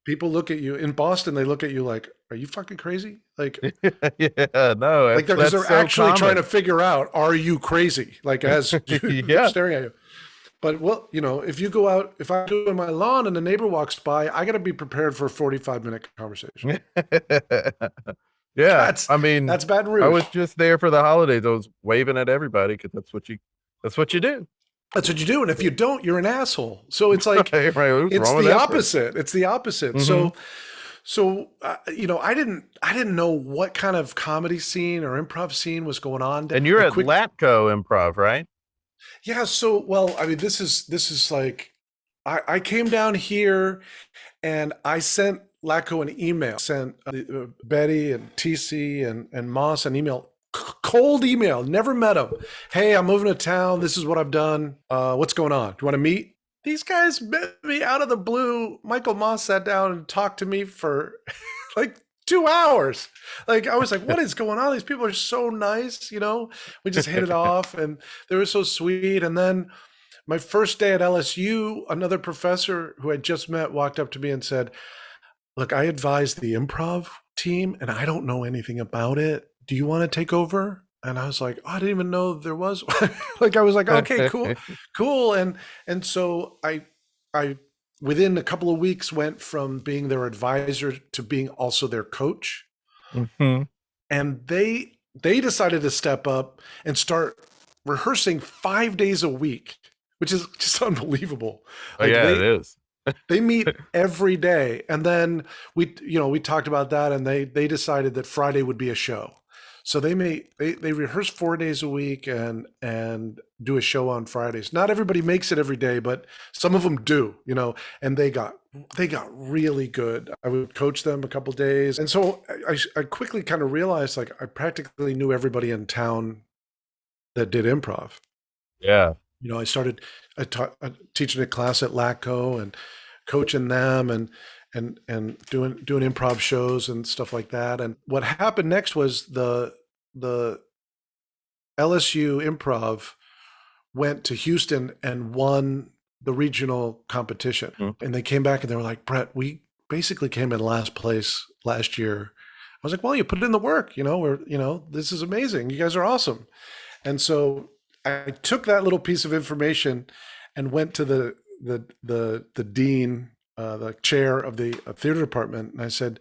people look at you in Boston. They look at you like, are you fucking crazy? Like, no, like because they're so actually trying to figure out, are you crazy? Like, as staring at you. But if I go on my lawn and the neighbor walks by, I got to be prepared for a 45-minute conversation. That's Baton Rouge. I was just there for the holidays. I was waving at everybody because that's what you do. That's what you do. And if you don't, you're an asshole. So it's like, it's the opposite. It's the opposite. So, I didn't know what kind of comedy scene or improv scene was going on. And you're at Latco Improv, right? Yeah. So, well, I mean, this is like, I came down here and I sent Latco an email, sent Betty and TC and Moss an email, cold email, never met them. Hey, I'm moving to town. This is what I've done. What's going on? Do you want to meet? These guys met me out of the blue. Michael Moss sat down and talked to me for like 2 hours. Like, I was like, what is going on? These people are so nice. We just hit it off, and they were so sweet. And then my first day at LSU, another professor who I just met walked up to me and said, look, I advise the improv team and I don't know anything about it. Do you want to take over? And I was like, oh, I didn't even know there was. Like, I was like, okay, cool. And so I within a couple of weeks went from being their advisor to being also their coach. And they decided to step up and start rehearsing 5 days a week, which is just unbelievable. Like, it is. They meet every day. And then we talked about that, and they decided that Friday would be a show. So they rehearse 4 days a week and do a show on Fridays. Not everybody makes it every day, but some of them do, and they got really good. I would coach them a couple days. And so I quickly kind of realized, like, I practically knew everybody in town that did improv. Yeah. I started teaching a class at Latco and coaching them and doing improv shows and stuff like that. And what happened next was the LSU Improv went to Houston and won the regional competition. And they came back and they were like, Brett, we basically came in last place last year. I was like, well, you put in the work, this is amazing. You guys are awesome. And so I took that little piece of information and went to the dean the chair of the theater department, and I said,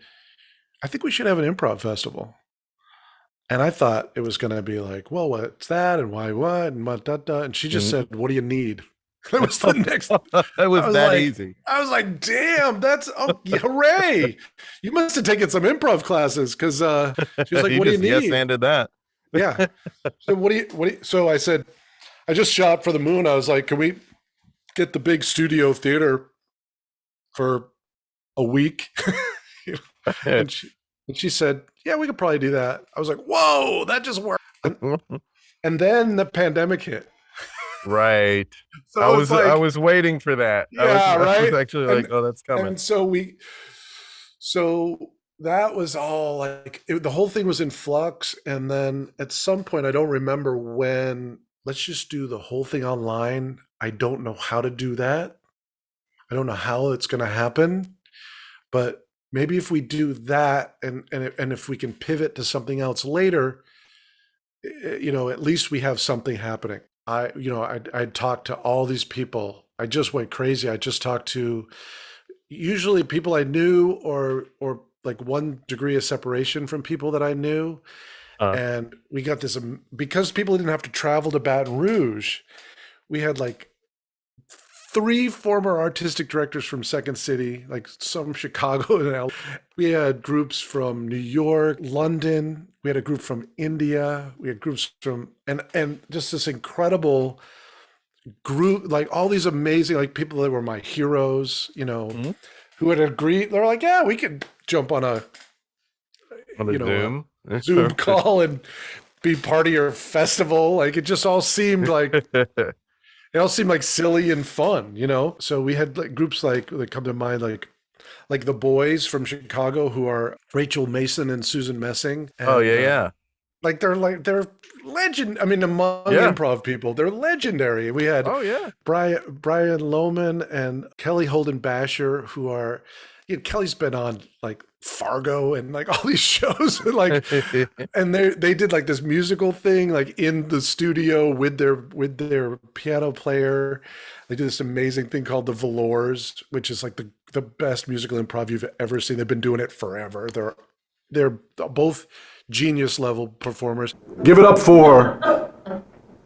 I think we should have an improv festival. And I thought it was going to be like, well, what's that? And why what? And what, da, da. And she just said, what do you need? That was the next. It was that easy. I was like, damn, that's, hooray. You must have taken some improv classes because she was like, what do you need? Yes, handed that. Yeah. So so I said, I just shot for the moon. I was like, can we get the big studio theater for a week? And she said, yeah, we could probably do that. I was like, whoa, that just worked. And then the pandemic hit. Right. So I was waiting for that. Yeah, I was actually like, oh, that's coming. And so that was all like, the whole thing was in flux. And then at some point, I don't remember when, let's just do the whole thing online. I don't know how to do that. I don't know how it's going to happen, but maybe if we do that and if we can pivot to something else later, at least we have something happening. I talked to all these people. I just went crazy. I just talked to usually people I knew or like 1 degree of separation from people that I knew. And we got this, because people didn't have to travel to Baton Rouge, we had like 3 former artistic directors from Second City, like some Chicago and LA. We had groups from New York, London. We had a group from India. We had groups from, and just this incredible group, like all these amazing, like people that were my heroes, who had agreed. They're like, yeah, we could jump on a Zoom. Zoom call and be part of your festival. Like it just all seemed like, it all seemed like silly and fun, So we had like groups that come to mind, like the boys from Chicago, who are Rachel Mason and Susan Messing. And, yeah. They're legend. I mean, among improv people, they're legendary. We had Brian Lohman and Kelly Holden Basher, who are, Kelly's been on like Fargo and like all these shows, and they did like this musical thing like in the studio with their piano player. They do this amazing thing called the Velours, which is like the best musical improv you've ever seen. They've been doing it forever. They're both genius level performers. Give it up for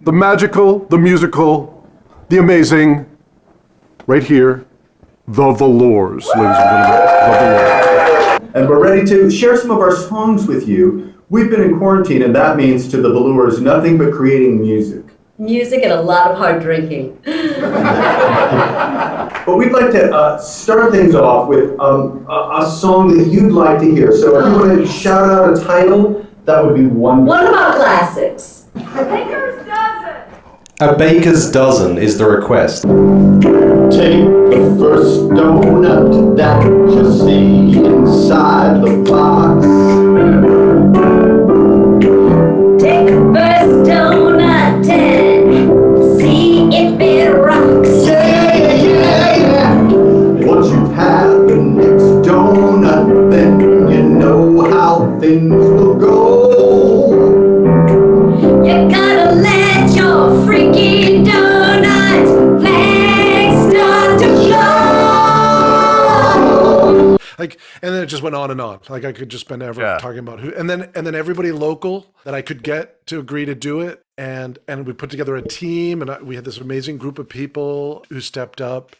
the magical, the musical, the amazing, right here, the Velours, ladies and gentlemen, the Velours. And we're ready to share some of our songs with you. We've been in quarantine, and that means to the Velours nothing but creating music. Music and a lot of hard drinking. But we'd like to start things off with a song that you'd like to hear. So if you want to shout out a title, that would be wonderful. What about classics? Baker's Dozen! A baker's dozen is the request. Take the first donut that you see inside the box. Take the first donut and see if it rocks. Yeah. Once you've had the next donut, then you know how things will go. You gotta let your freaking donut flag start to show. Like, and then it just went on and on. Like I could just spend ever talking about who, and then everybody local that I could get to agree to do it. And we put together a team, and we had this amazing group of people who stepped up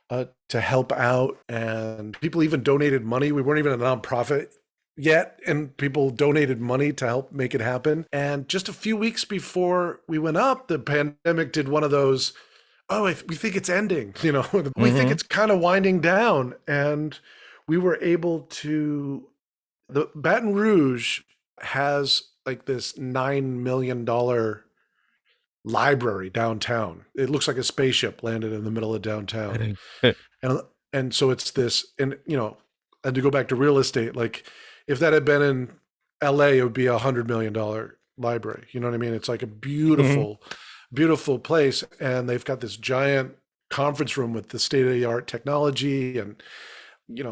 to help out, and people even donated money. We weren't even a nonprofit yet, and people donated money to help make it happen. And just a few weeks before we went up, the pandemic did one of those, we think it's ending, we think it's kind of winding down. And we were able to, the Baton Rouge has like this $9 million library downtown. It looks like a spaceship landed in the middle of downtown. and so it's this, and and to go back to real estate, like if that had been in LA, it would be $100 million library. You know what I mean? It's like a beautiful, beautiful place. And they've got this giant conference room with the state-of-the-art technology and,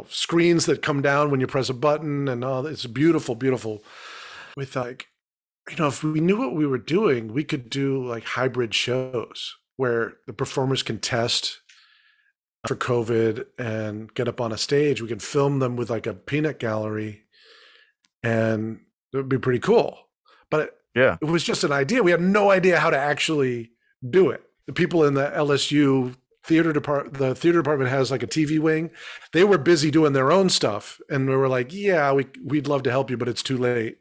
screens that come down when you press a button and all. It's beautiful, beautiful. We thought, if we knew what we were doing, we could do like hybrid shows where the performers can test for COVID and get up on a stage. We could film them with like a peanut gallery, and it would be pretty cool. But Yeah. it was just an idea. We had no idea how to actually do it. The people in the LSU theater department has like a TV wing. They were busy doing their own stuff, and we were like, yeah, we'd love to help you, but it's too late.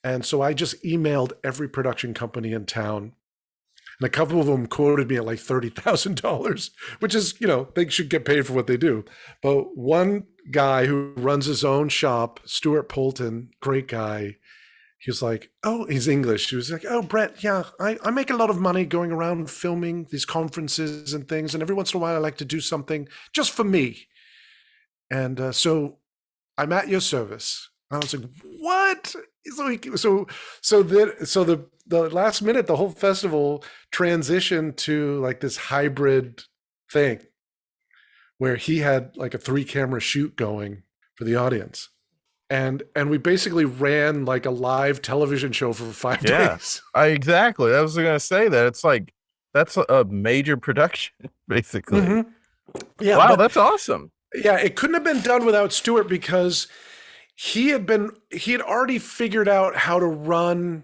And so I just emailed every production company in town, and a couple of them quoted me at like $30,000, which is, they should get paid for what they do. But one guy who runs his own shop, Stuart Polton, great guy, he was like, oh, he's English. He was like, oh, Brett, yeah, I make a lot of money going around filming these conferences and things. And every once in a while, I like to do something just for me. And so I'm at your service. And I was like, what? So the last minute, the whole festival transitioned to like this hybrid thing where he had like a 3-camera shoot going for the audience. And we basically ran like a live television show for 5 days. Exactly. I was going to say that. It's like, that's a major production, basically. Mm-hmm. Yeah. Wow, that's awesome. Yeah, it couldn't have been done without Stuart because he had already figured out how to run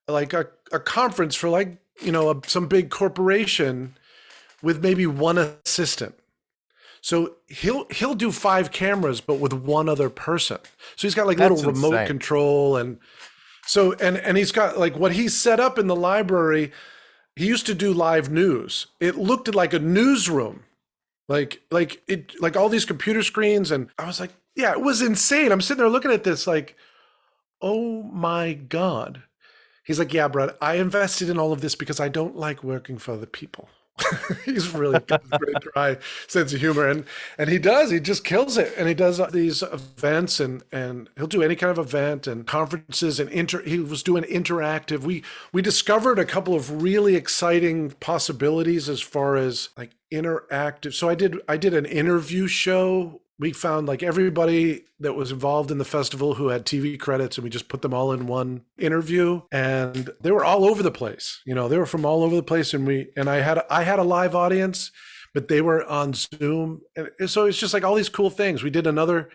like a conference for like, some big corporation with maybe one assistant. So he'll do 5 cameras, but with one other person. So he's got like That's little remote insane. control. And so, and he's got like what he set up in the library. He used to do live news. It looked like a newsroom, like all these computer screens. And I was like, yeah, it was insane. I'm sitting there looking at this like, oh my God. He's like, yeah, Brad, I invested in all of this because I don't like working for other people. He's really got a pretty dry sense of humor, and he just kills it. And he does these events, and he'll do any kind of event and conferences, and he was doing interactive. We discovered a couple of really exciting possibilities as far as like interactive. So I did an interview show. We found like everybody that was involved in the festival who had TV credits, and we just put them all in one interview, and they were all over the place. They were from all over the place. And I had a live audience, but they were on Zoom. And so it's just like all these cool things. We did another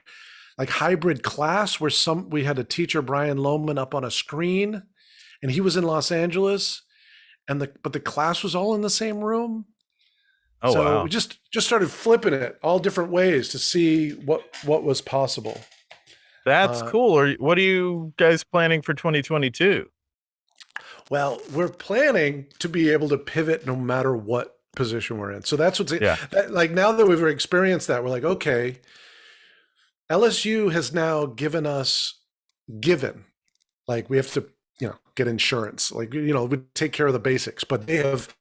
like hybrid class where we had a teacher, Brian Lohman, up on a screen, and he was in Los Angeles, but the class was all in the same room. Oh, so wow. we just started flipping it all different ways to see what was possible. That's cool. What are you guys planning for 2022? Well, we're planning to be able to pivot no matter what position we're in. So that's like now that we've experienced that, we're like, okay, LSU has now given like we have to, get insurance, like, we take care of the basics, but they have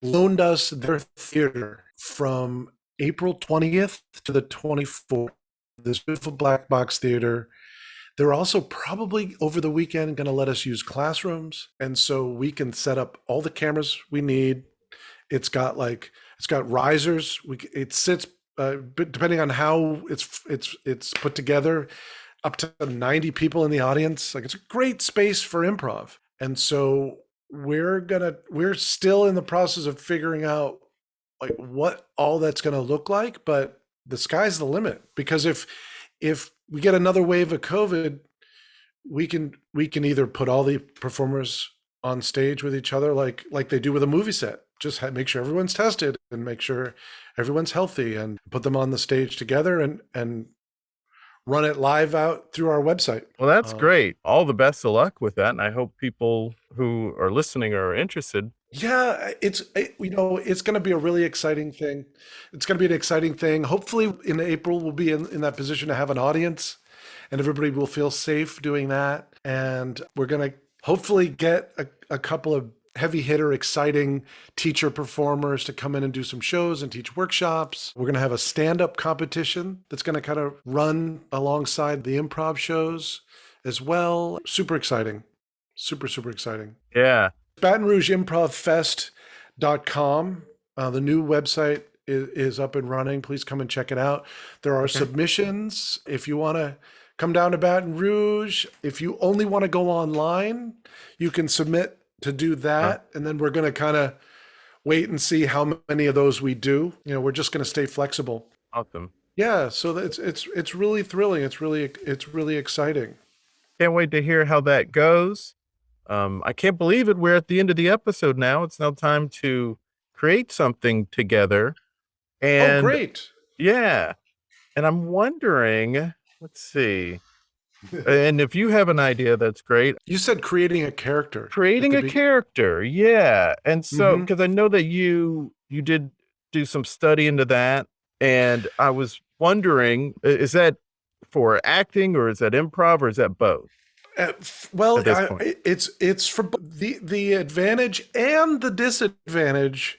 loaned us their theater from April 20th to the 24th, this beautiful black box theater. They're also probably over the weekend going to let us use classrooms. And so we can set up all the cameras we need. It's got risers. It sits, depending on how it's put together, up to 90 people in the audience. Like, it's a great space for improv. And so we're still in the process of figuring out like what all that's going to look like, but the sky's the limit, because if we get another wave of COVID, we can either put all the performers on stage with each other, like they do with a movie set, just make sure everyone's tested and make sure everyone's healthy, and put them on the stage together and run it live out through our website. Well, that's great. All the best of luck with that. And I hope people who are listening are interested. Yeah, it's going to be a really exciting thing. It's going to be an exciting thing. Hopefully in April, we'll be in that position to have an audience, and everybody will feel safe doing that. And we're going to hopefully get a couple of heavy hitter, exciting teacher performers to come in and do some shows and teach workshops. We're going to have a stand-up competition that's going to kind of run alongside the improv shows as well. Super exciting. Super, super exciting. Yeah. Baton Rouge Improv Fest.com. The new website is up and running. Please come and check it out. There are submissions. If you want to come down to Baton Rouge, if you only want to go online, you can submit to do that. And then we're going to wait and see how many of those we do. You know, we're just going to stay flexible. Awesome. Yeah, so it's really thrilling. It's really exciting. Can't wait to hear how that goes. I can't believe it. We're at the end of the episode now. It's now time to create something together. And Oh, great. yeah. And I'm wondering, let's see. And if you have an idea, that's great. You said creating a character. Creating a character, yeah. And so, because I know that you did do some study into that, and I was wondering, is that for acting, or is that improv, or is that both? Well, it's for the advantage and the disadvantage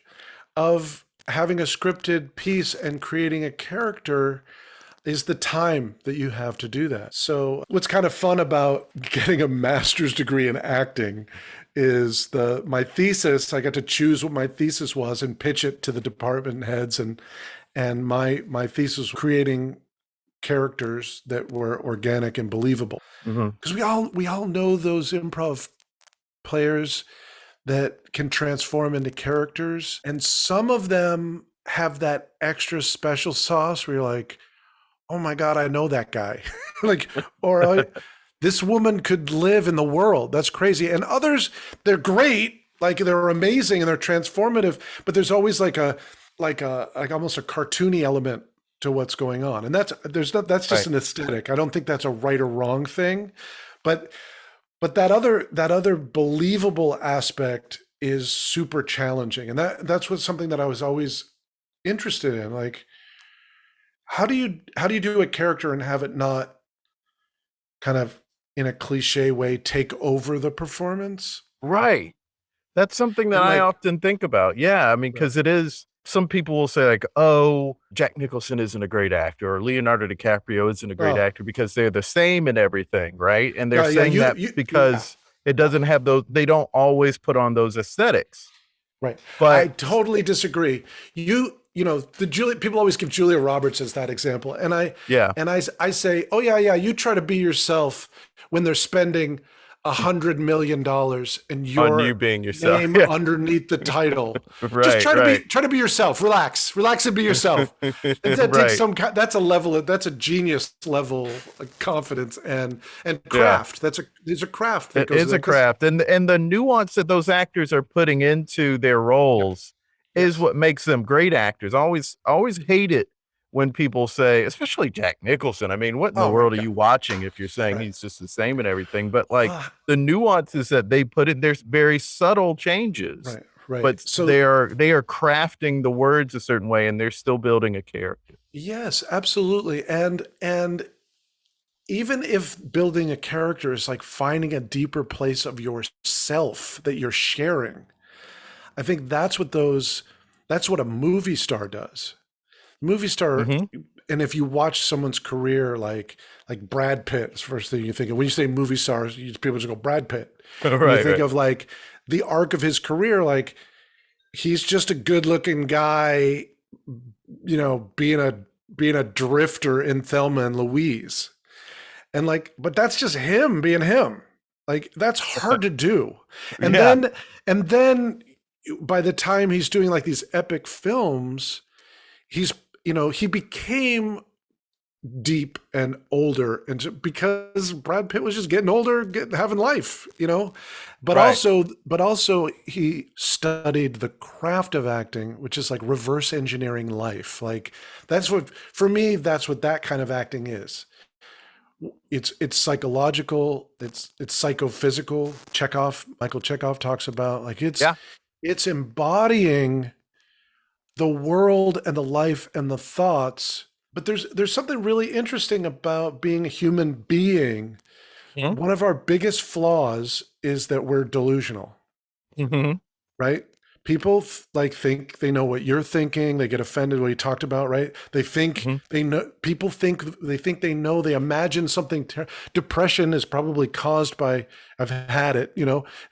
of having a scripted piece and creating a character is the time that you have to do that. So what's kind of fun about getting a master's degree in acting is my thesis. I got to choose what my thesis was and pitch it to the department heads, and my thesis was creating characters that were organic and believable. Because we all know those improv players that can transform into characters, and some of them have that extra special sauce where you're like, oh my God, I know that guy. This woman could live in the world. That's crazy. And others, they're great, like they're amazing and they're transformative, but there's always like almost a cartoony element to what's going on. And that's just an aesthetic. I don't think that's a right or wrong thing, but that other believable aspect is super challenging. And that's something that I was always interested in. Like, how do you do a character and have it not kind of in a cliche way take over the performance? Right. That's something that I often think about. Yeah. I mean, because it is, some people will say like, oh, Jack Nicholson isn't a great actor, or Leonardo DiCaprio isn't a great actor because they're the same in everything, right? And they're saying that because it doesn't have those, they don't always put on those aesthetics. Right. But I totally disagree. You know, people always give Julia Roberts as that example. And I say, oh yeah, you try to be yourself when they're spending $100 million and your you being yourself name underneath the title. Just try to be yourself. Relax and be yourself. That takes that's a genius level of confidence and craft. There's a craft. It is a craft. And the nuance that those actors are putting into their roles is what makes them great actors. I always hate it when people say, especially Jack Nicholson, I mean, what in the world are you watching if you're saying he's just the same and everything? But like the nuances that they put in, there's very subtle changes. Right. But so they are crafting the words a certain way, and they're still building a character. Yes, absolutely. And even if building a character is like finding a deeper place of yourself that you're sharing, I think that's what a movie star does. Movie star, and if you watch someone's career, like Brad Pitt, is the first thing you think of when you say movie stars. People just go Brad Pitt. You think of like the arc of his career, like he's just a good-looking guy, you know, being a drifter in Thelma and Louise, and but that's just him being him. Like that's hard to do, and then by the time he's doing like these epic films, he became deep and older, and because Brad Pitt was just getting older, having life, but also he studied the craft of acting, which is like reverse engineering life. Like that's what that kind of acting is. It's psychological, it's psychophysical. Michael Chekhov talks about like it's embodying the world and the life and the thoughts. But there's something really interesting about being a human being. One of our biggest flaws is that we're delusional, right? People think they know what you're thinking. They get offended when you talked about, right? They think they know. People think they know. They imagine something. Depression is probably caused by, I've had it,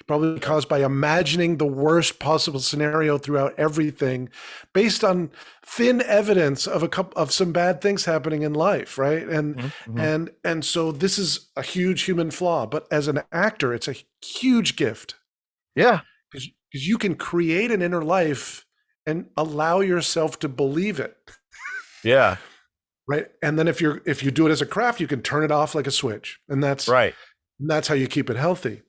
probably caused by imagining the worst possible scenario throughout everything, based on thin evidence of some bad things happening in life, right? And so this is a huge human flaw. But as an actor, it's a huge gift. Yeah. Because you can create an inner life and allow yourself to believe it. Yeah. Right. And then if you do it as a craft, you can turn it off like a switch. And that's how you keep it healthy.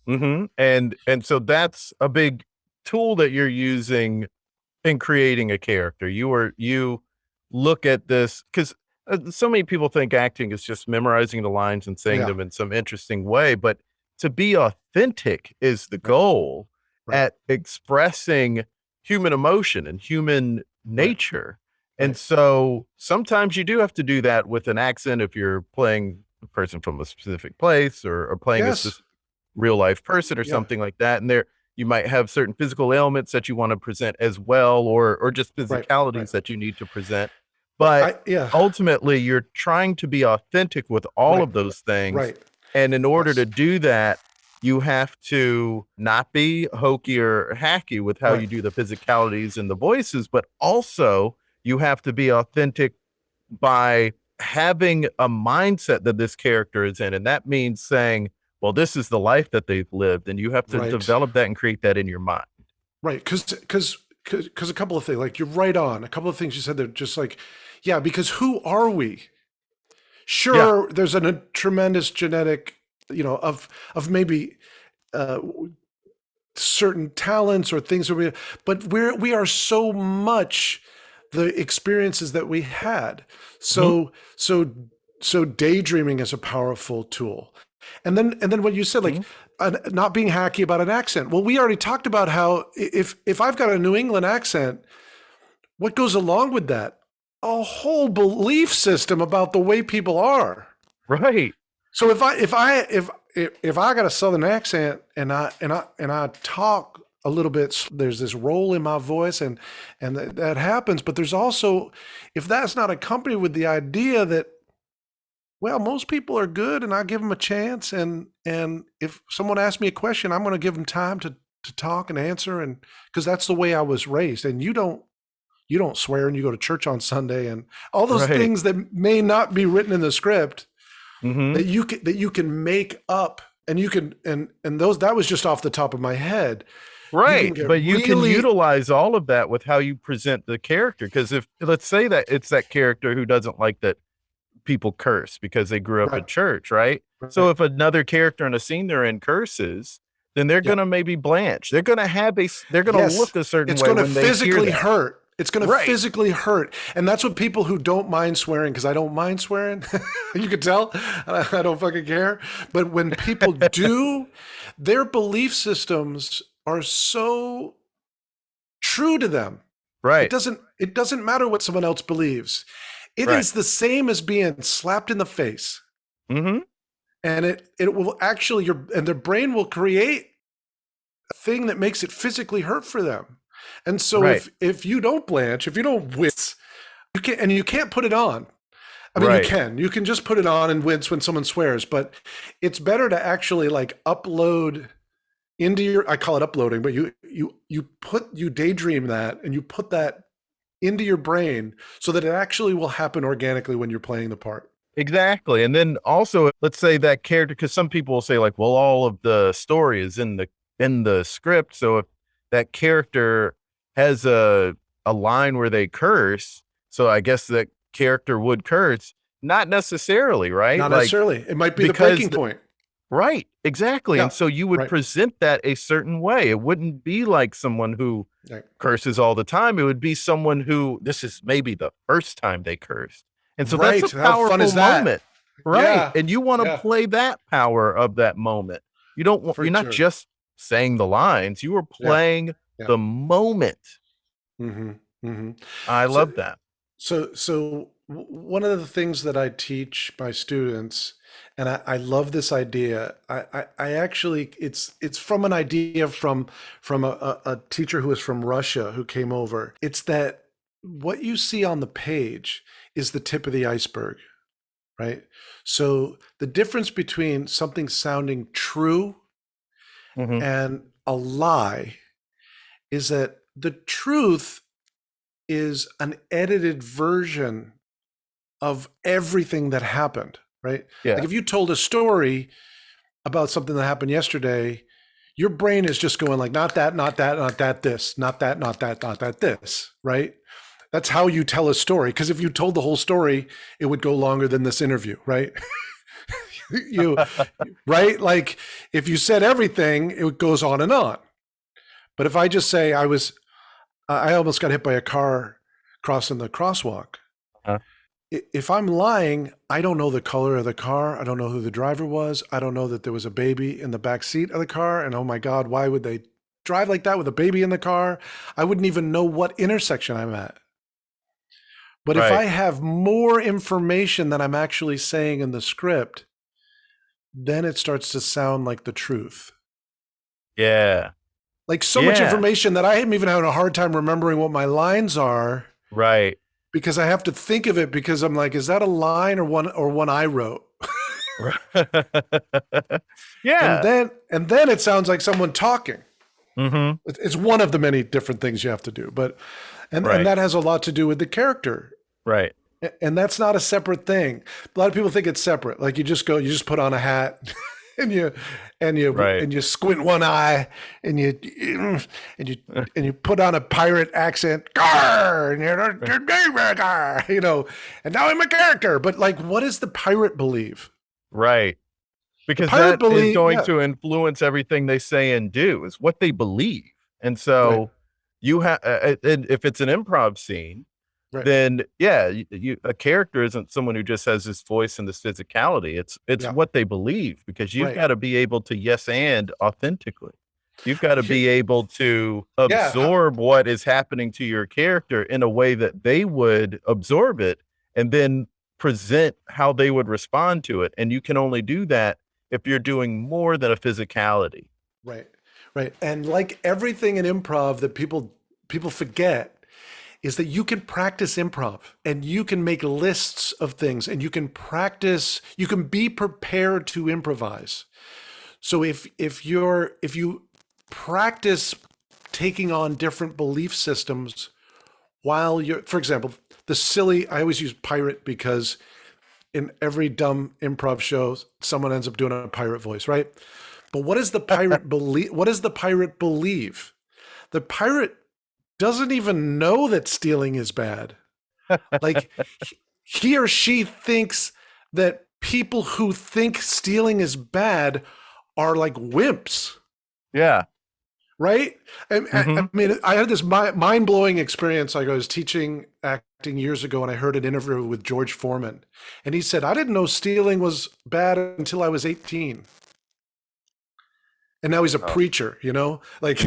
Mm-hmm. And so that's a big tool that you're using in creating a character. You look at this because so many people think acting is just memorizing the lines and saying them in some interesting way, but to be authentic is the goal at expressing human emotion and human nature. And so sometimes you do have to do that with an accent if you're playing a person from a specific place or playing a real life person or something like that. And there you might have certain physical ailments that you want to present as well, or just physicalities that you need to present. But ultimately, you're trying to be authentic with all of those things. Right. And in order to do that, you have to not be hokey or hacky with how you do the physicalities and the voices, but also you have to be authentic by having a mindset that this character is in. And that means saying, well, this is the life that they've lived. And you have to develop that and create that in your mind. Right. Because a couple of things, like you're right on. A couple of things you said, they're just like, because who are we? Sure, there's a tremendous genetic, of maybe certain talents or things that but we are so much the experiences that we had. So daydreaming is a powerful tool. And then what you said, like not being hacky about an accent. Well, we already talked about how if I've got a New England accent, what goes along with that? A whole belief system about the way people are. Right. So if I got a Southern accent and I talk a little bit, there's this roll in my voice and that happens. But there's also, if that's not accompanied with the idea that, well, most people are good and I give them a chance. And if someone asks me a question, I'm going to give them time to talk and answer. And because that's the way I was raised. And you don't swear and you go to church on Sunday and all those things that may not be written in the script that you can make up and you can, and those, that was just off the top of my head. Right. But you can utilize all of that with how you present the character. Cause if let's say that it's that character who doesn't like that people curse because they grew up in church. Right. So if another character in a scene they're in curses, then they're going to maybe blanch. They're going to they're going to look a certain way. It's going to physically hurt. It's going to physically hurt. And that's what people who don't mind swearing, because I don't mind swearing, you can tell, I don't fucking care. But when people do, their belief systems are so true to them. Right. It doesn't matter what someone else believes. It is the same as being slapped in the face. Mm-hmm. And it will actually, and their brain will create a thing that makes it physically hurt for them. And so if you don't blanch, if you don't wince, you can't put it on. I mean, you can just put it on and wince when someone swears, but it's better to actually like upload into your, I call it uploading, but you daydream that and you put that into your brain so that it actually will happen organically when you're playing the part. Exactly. And then also, let's say that character, because some people will say like, well, all of the story is in the script. So if that character has a line where they curse, so I guess that character would curse. Not necessarily, right? Not necessarily. It might be the breaking point. Right, exactly. Yeah. And so you would present that a certain way. It wouldn't be like someone who curses all the time. It would be someone who, this is maybe the first time they cursed. And so that's a powerful moment. Right. Yeah. And you want to play that power of that moment. You don't want, you're not just saying the lines, you are playing the moment. Mm-hmm. Mm-hmm. I love that. So one of the things that I teach my students, and I love this idea. I actually, it's from an idea from a teacher who is from Russia who came over. It's that what you see on the page is the tip of the iceberg, right? So the difference between something sounding true and a lie is that the truth is an edited version of everything that happened, right? Yeah. Like if you told a story about something that happened yesterday, your brain is just going like, not that, not that, not that, this, not that, not that, not that, this, right? That's how you tell a story. Because if you told the whole story, it would go longer than this interview, right? Right? Like if you said everything, it goes on and on. But if I just say I almost got hit by a car crossing the crosswalk. If I'm lying, I don't know the color of the car. I don't know who the driver was. I don't know that there was a baby in the back seat of the car. And oh my God, why would they drive like that with a baby in the car? I wouldn't even know what intersection I'm at. But if I have more information than I'm actually saying in the script, then it starts to sound like the truth. Yeah. Like so much information that I am even having a hard time remembering what my lines are. Right. Because I have to think of it because I'm like, is that a line or one I wrote? Yeah. And then it sounds like someone talking. Mm-hmm. It's one of the many different things you have to do, and that has a lot to do with the character. Right. And that's not a separate thing. A lot of people think it's separate. Like you just put on a hat and you squint one eye and you put on a pirate accent, Garr, and you know, and now I'm a character. But like, what does the pirate believe? Right. Because that is going to influence everything they say and do, is what they believe. And so you have, if it's an improv scene, then a character isn't someone who just has this voice and this physicality. It's what they believe, because you've got to be able to yes and authentically. You've got to be able to absorb what is happening to your character in a way that they would absorb it, and then present how they would respond to it. And you can only do that if you're doing more than a physicality. Right. And like everything in improv that people forget is that you can practice improv and you can make lists of things and you can practice, you can be prepared to improvise. So if you practice taking on different belief systems while you're, for example, I always use pirate because in every dumb improv show, someone ends up doing a pirate voice, right? But what does the pirate believe? What does the pirate believe? The pirate doesn't even know that stealing is bad. Like he or she thinks that people who think stealing is bad are like wimps. Yeah. Right? I mean, I had this mind-blowing experience. Like I was teaching acting years ago and I heard an interview with George Foreman. And he said, I didn't know stealing was bad until I was 18. And now he's a preacher, you know? Like,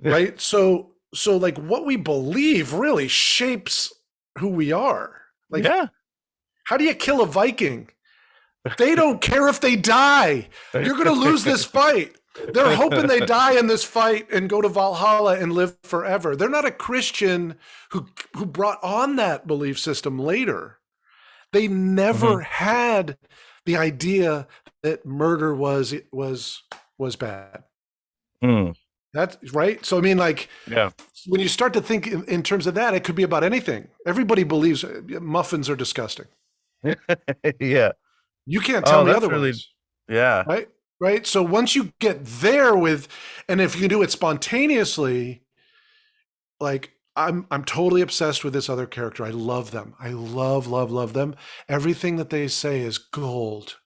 right? So like what we believe really shapes who we are. Like, how do you kill a Viking? They don't care if they die. You're going to lose this fight. They're hoping they die in this fight and go to Valhalla and live forever. They're not a Christian who brought on that belief system later. They never had the idea that murder was bad. That's right. So I mean, like, when you start to think in terms of that, it could be about anything. Everybody believes muffins are disgusting. You can't tell me otherwise. Really, Right. So once you get there and if you do it spontaneously, like I'm totally obsessed with this other character. I love them. I love them. Everything that they say is gold.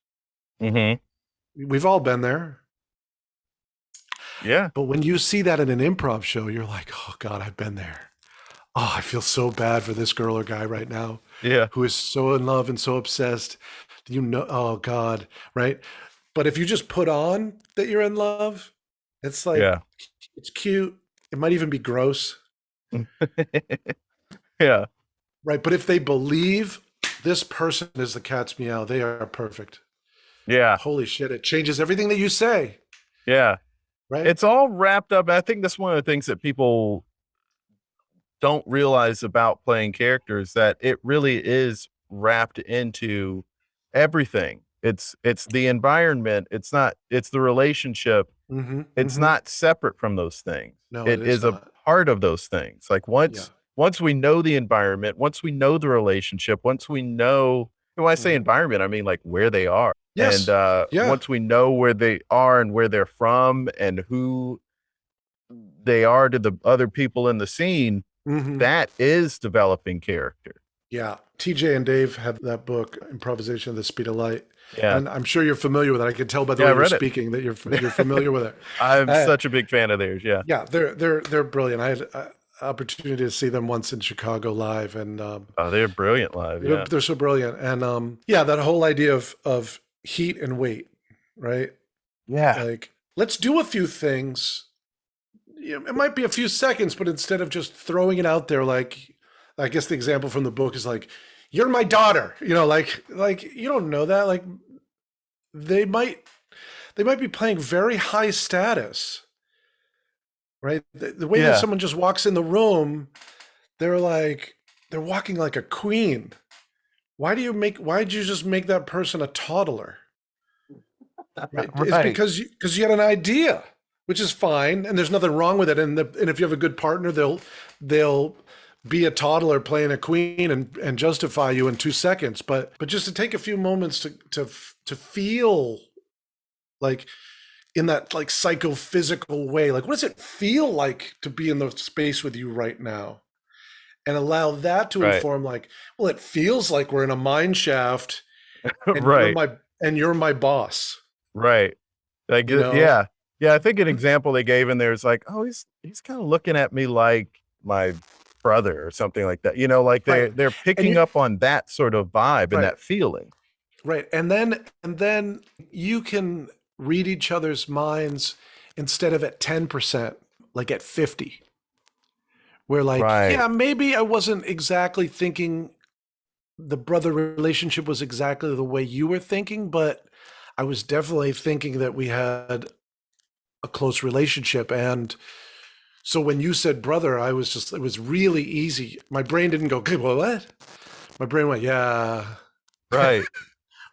We've all been there. Yeah. But when you see that in an improv show, you're like, oh God, I've been there. Oh, I feel so bad for this girl or guy right now. Who is so in love and so obsessed. You know, oh God, right? But if you just put on that you're in love, it's like, it's cute. It might even be gross. Right. But if they believe this person is the cat's meow, they are perfect. Holy shit. It changes everything that you say. Right. It's all wrapped up. I think that's one of the things that people don't realize about playing characters, that it really is wrapped into everything. It's the environment. It's the relationship. It's not separate from those things. No, it is a part of those things. Like once we know the environment, once we know the relationship, once we know, when I say environment, I mean like where they are. Yes. And Yeah. once we know where they are and where they're from and who they are to the other people in the scene, Mhm. that is developing character. Yeah. TJ and Dave have that book, Improvisation of the Speed of Light. Yeah. And I'm sure you're familiar with it. I can tell by the Yeah, I way you're read it. speaking that you're familiar with it. I'm such a big fan of theirs. Yeah. Yeah, they're brilliant. I had an opportunity to see them once in Chicago live, and Oh, they're brilliant live. Yeah. they're so brilliant. And yeah, that whole idea of heat and weight, right? Yeah. Like, let's do a few things. You know, it might be a few seconds, but instead of just throwing it out there, like, I guess the example from the book is like, "You're my daughter," you know, like you don't know that. Like, they might be playing very high status, right? The way that Yeah. someone just walks in the room, they're walking like a queen. Why'd you just make that person a toddler? Right? It's Right. because you had an idea, which is fine, and there's nothing wrong with it. And if you have a good partner, they'll be a toddler playing a queen and justify you in 2 seconds. But just to take a few moments to feel like, in that like psychophysical way, like, what does it feel like to be in the space with you right now? And allow that to Right. inform, like, well, it feels like we're in a mine shaft, and Right. you're my boss. Right. Like, You know? yeah. Yeah. I think an example they gave in there is like, oh, he's kind of looking at me like my brother or something like that. You know, like Right. they're picking up on that sort of vibe and Right. that feeling. Right. And then you can read each other's minds instead of at 10%, like at 50. Where, like, Right. yeah, maybe I wasn't exactly thinking the brother relationship was exactly the way you were thinking, but I was definitely thinking that we had a close relationship. And so when you said brother, it was really easy. My brain didn't go, "Okay, well, what?" My brain went, yeah. Right.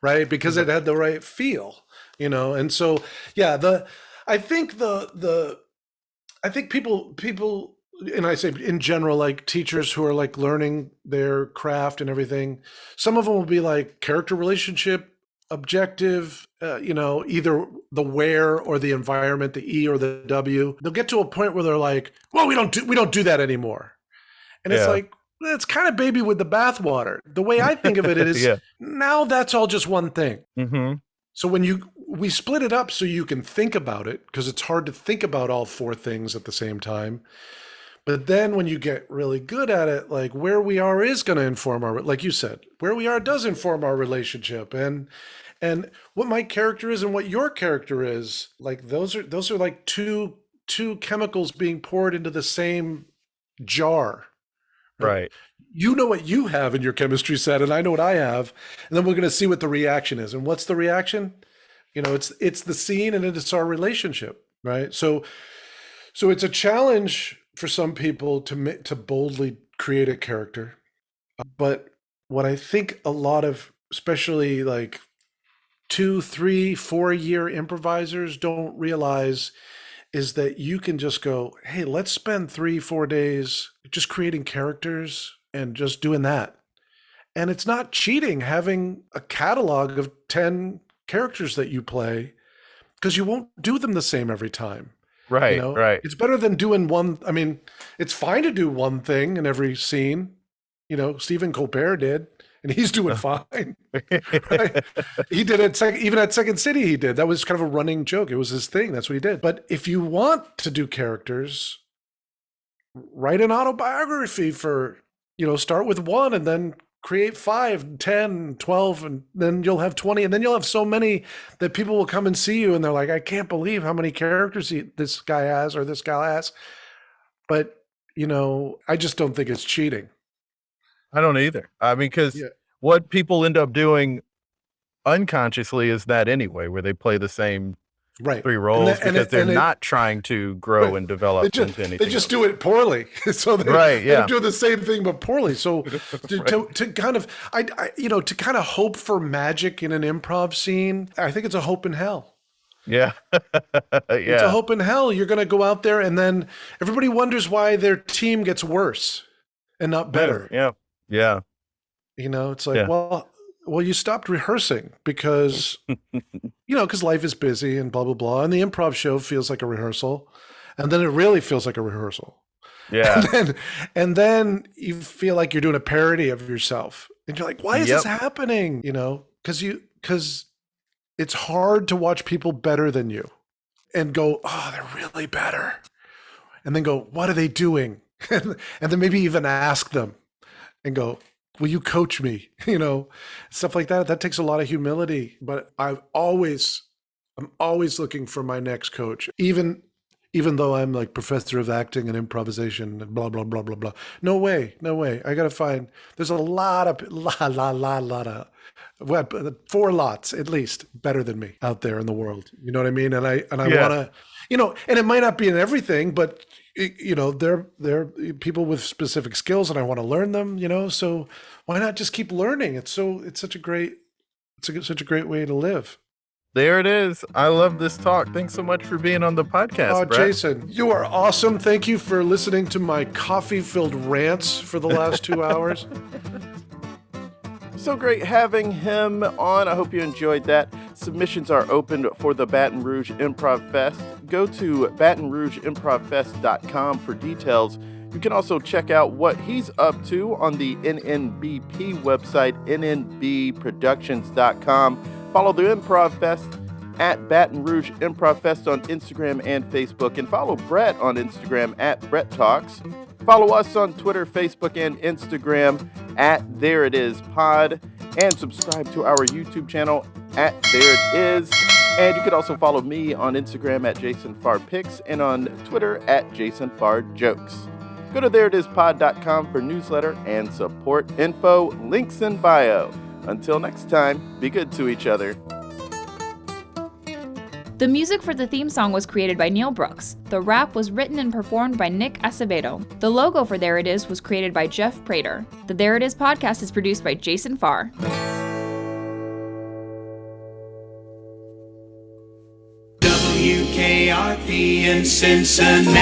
Right, because it had the right feel, you know. And so, yeah, I think people, and I say in general, like teachers who are like learning their craft and everything, some of them will be like character relationship, objective, you know, either the where or the environment, the E or the W. They'll get to a point where they're like, well, we don't do that anymore. And it's Yeah. like, it's kind of baby with the bathwater. The way I think of it is, Yeah. now that's all just one thing. Mm-hmm. So we split it up so you can think about it, because it's hard to think about all four things at the same time. But then when you get really good at it, like, where we are is going to inform like you said, where we are does inform our relationship, and what my character is and what your character is. Like, those are like two chemicals being poured into the same jar. Right. You know what you have in your chemistry set, and I know what I have, and then we're going to see what the reaction is. And what's the reaction? You know, it's the scene and it's our relationship, right? So it's a challenge for some people to boldly create a character. But what I think a lot of, especially like 2, 3, 4 year improvisers don't realize is that you can just go, hey, let's spend 3, 4 days just creating characters and just doing that. And it's not cheating having a catalog of 10 characters that you play, because you won't do them the same every time. Right. You know? Right. It's better than doing one. I mean, it's fine to do one thing in every scene. You know, Stephen Colbert did, and he's doing fine. Right? He did it even at Second City. He did. That was kind of a running joke. It was his thing. That's what he did. But if you want to do characters, write an autobiography for, you know, start with 1 and then create 5, 10, 12, and then you'll have 20, and then you'll have so many that people will come and see you and they're like, I can't believe how many characters this guy has or this gal has. But, you know, I just don't think it's cheating. I don't either. I mean, because what people end up doing unconsciously is that anyway, where they play the same 3 roles because they're not trying to grow and develop into anything. They just do it poorly. So they're doing the same thing but poorly. So to kind of, to kind of hope for magic in an improv scene, I think it's a hope in hell. Yeah. It's a hope in hell. You're going to go out there and then everybody wonders why their team gets worse and not better. Yeah. Yeah. You know, it's like, well, Well, you stopped rehearsing because, because life is busy and blah, blah, blah. And the improv show feels like a rehearsal. And then it really feels like a rehearsal. Yeah. And then you feel like you're doing a parody of yourself. And you're like, why is this happening? Because it's hard to watch people better than you and go, oh, they're really better. And then go, what are they doing? And then maybe even ask them and go, will you coach me? Stuff like that. That takes a lot of humility. But I'm always looking for my next coach, even though I'm like professor of acting and improvisation and blah, blah, blah, blah, blah. No way. I got to find, there's a lot of 4 lots at least better than me out there in the world. You know what I mean? And I want to, and it might not be in everything, but they're people with specific skills and I want to learn them, so why not just keep learning? It's such a great way to live. There it is. I love this talk. Thanks so much for being on the podcast, Oh, Brett. Jason, you are awesome. Thank you for listening to my coffee-filled rants for the last 2 hours. So great having him on. I hope you enjoyed that. Submissions are open for the Baton Rouge Improv Fest. Go to BatonRougeImprovFest.com for details. You can also check out what he's up to on the NNBP website, NNBProductions.com. Follow the Improv Fest at Baton Rouge Improv Fest on Instagram and Facebook. And follow Brett on Instagram at Brett Talks. Follow us on Twitter, Facebook, and Instagram at There It Is Pod. And subscribe to our YouTube channel at There It Is. And you can also follow me on Instagram at JasonFarPics and on Twitter at JasonFarJokes. Go to thereitispod.com for newsletter and support info. Links in bio. Until next time, be good to each other. The music for the theme song was created by Neil Brooks. The rap was written and performed by Nick Acevedo. The logo for There It Is was created by Jeff Prater. The There It Is podcast is produced by Jason Farr. WKRP in Cincinnati.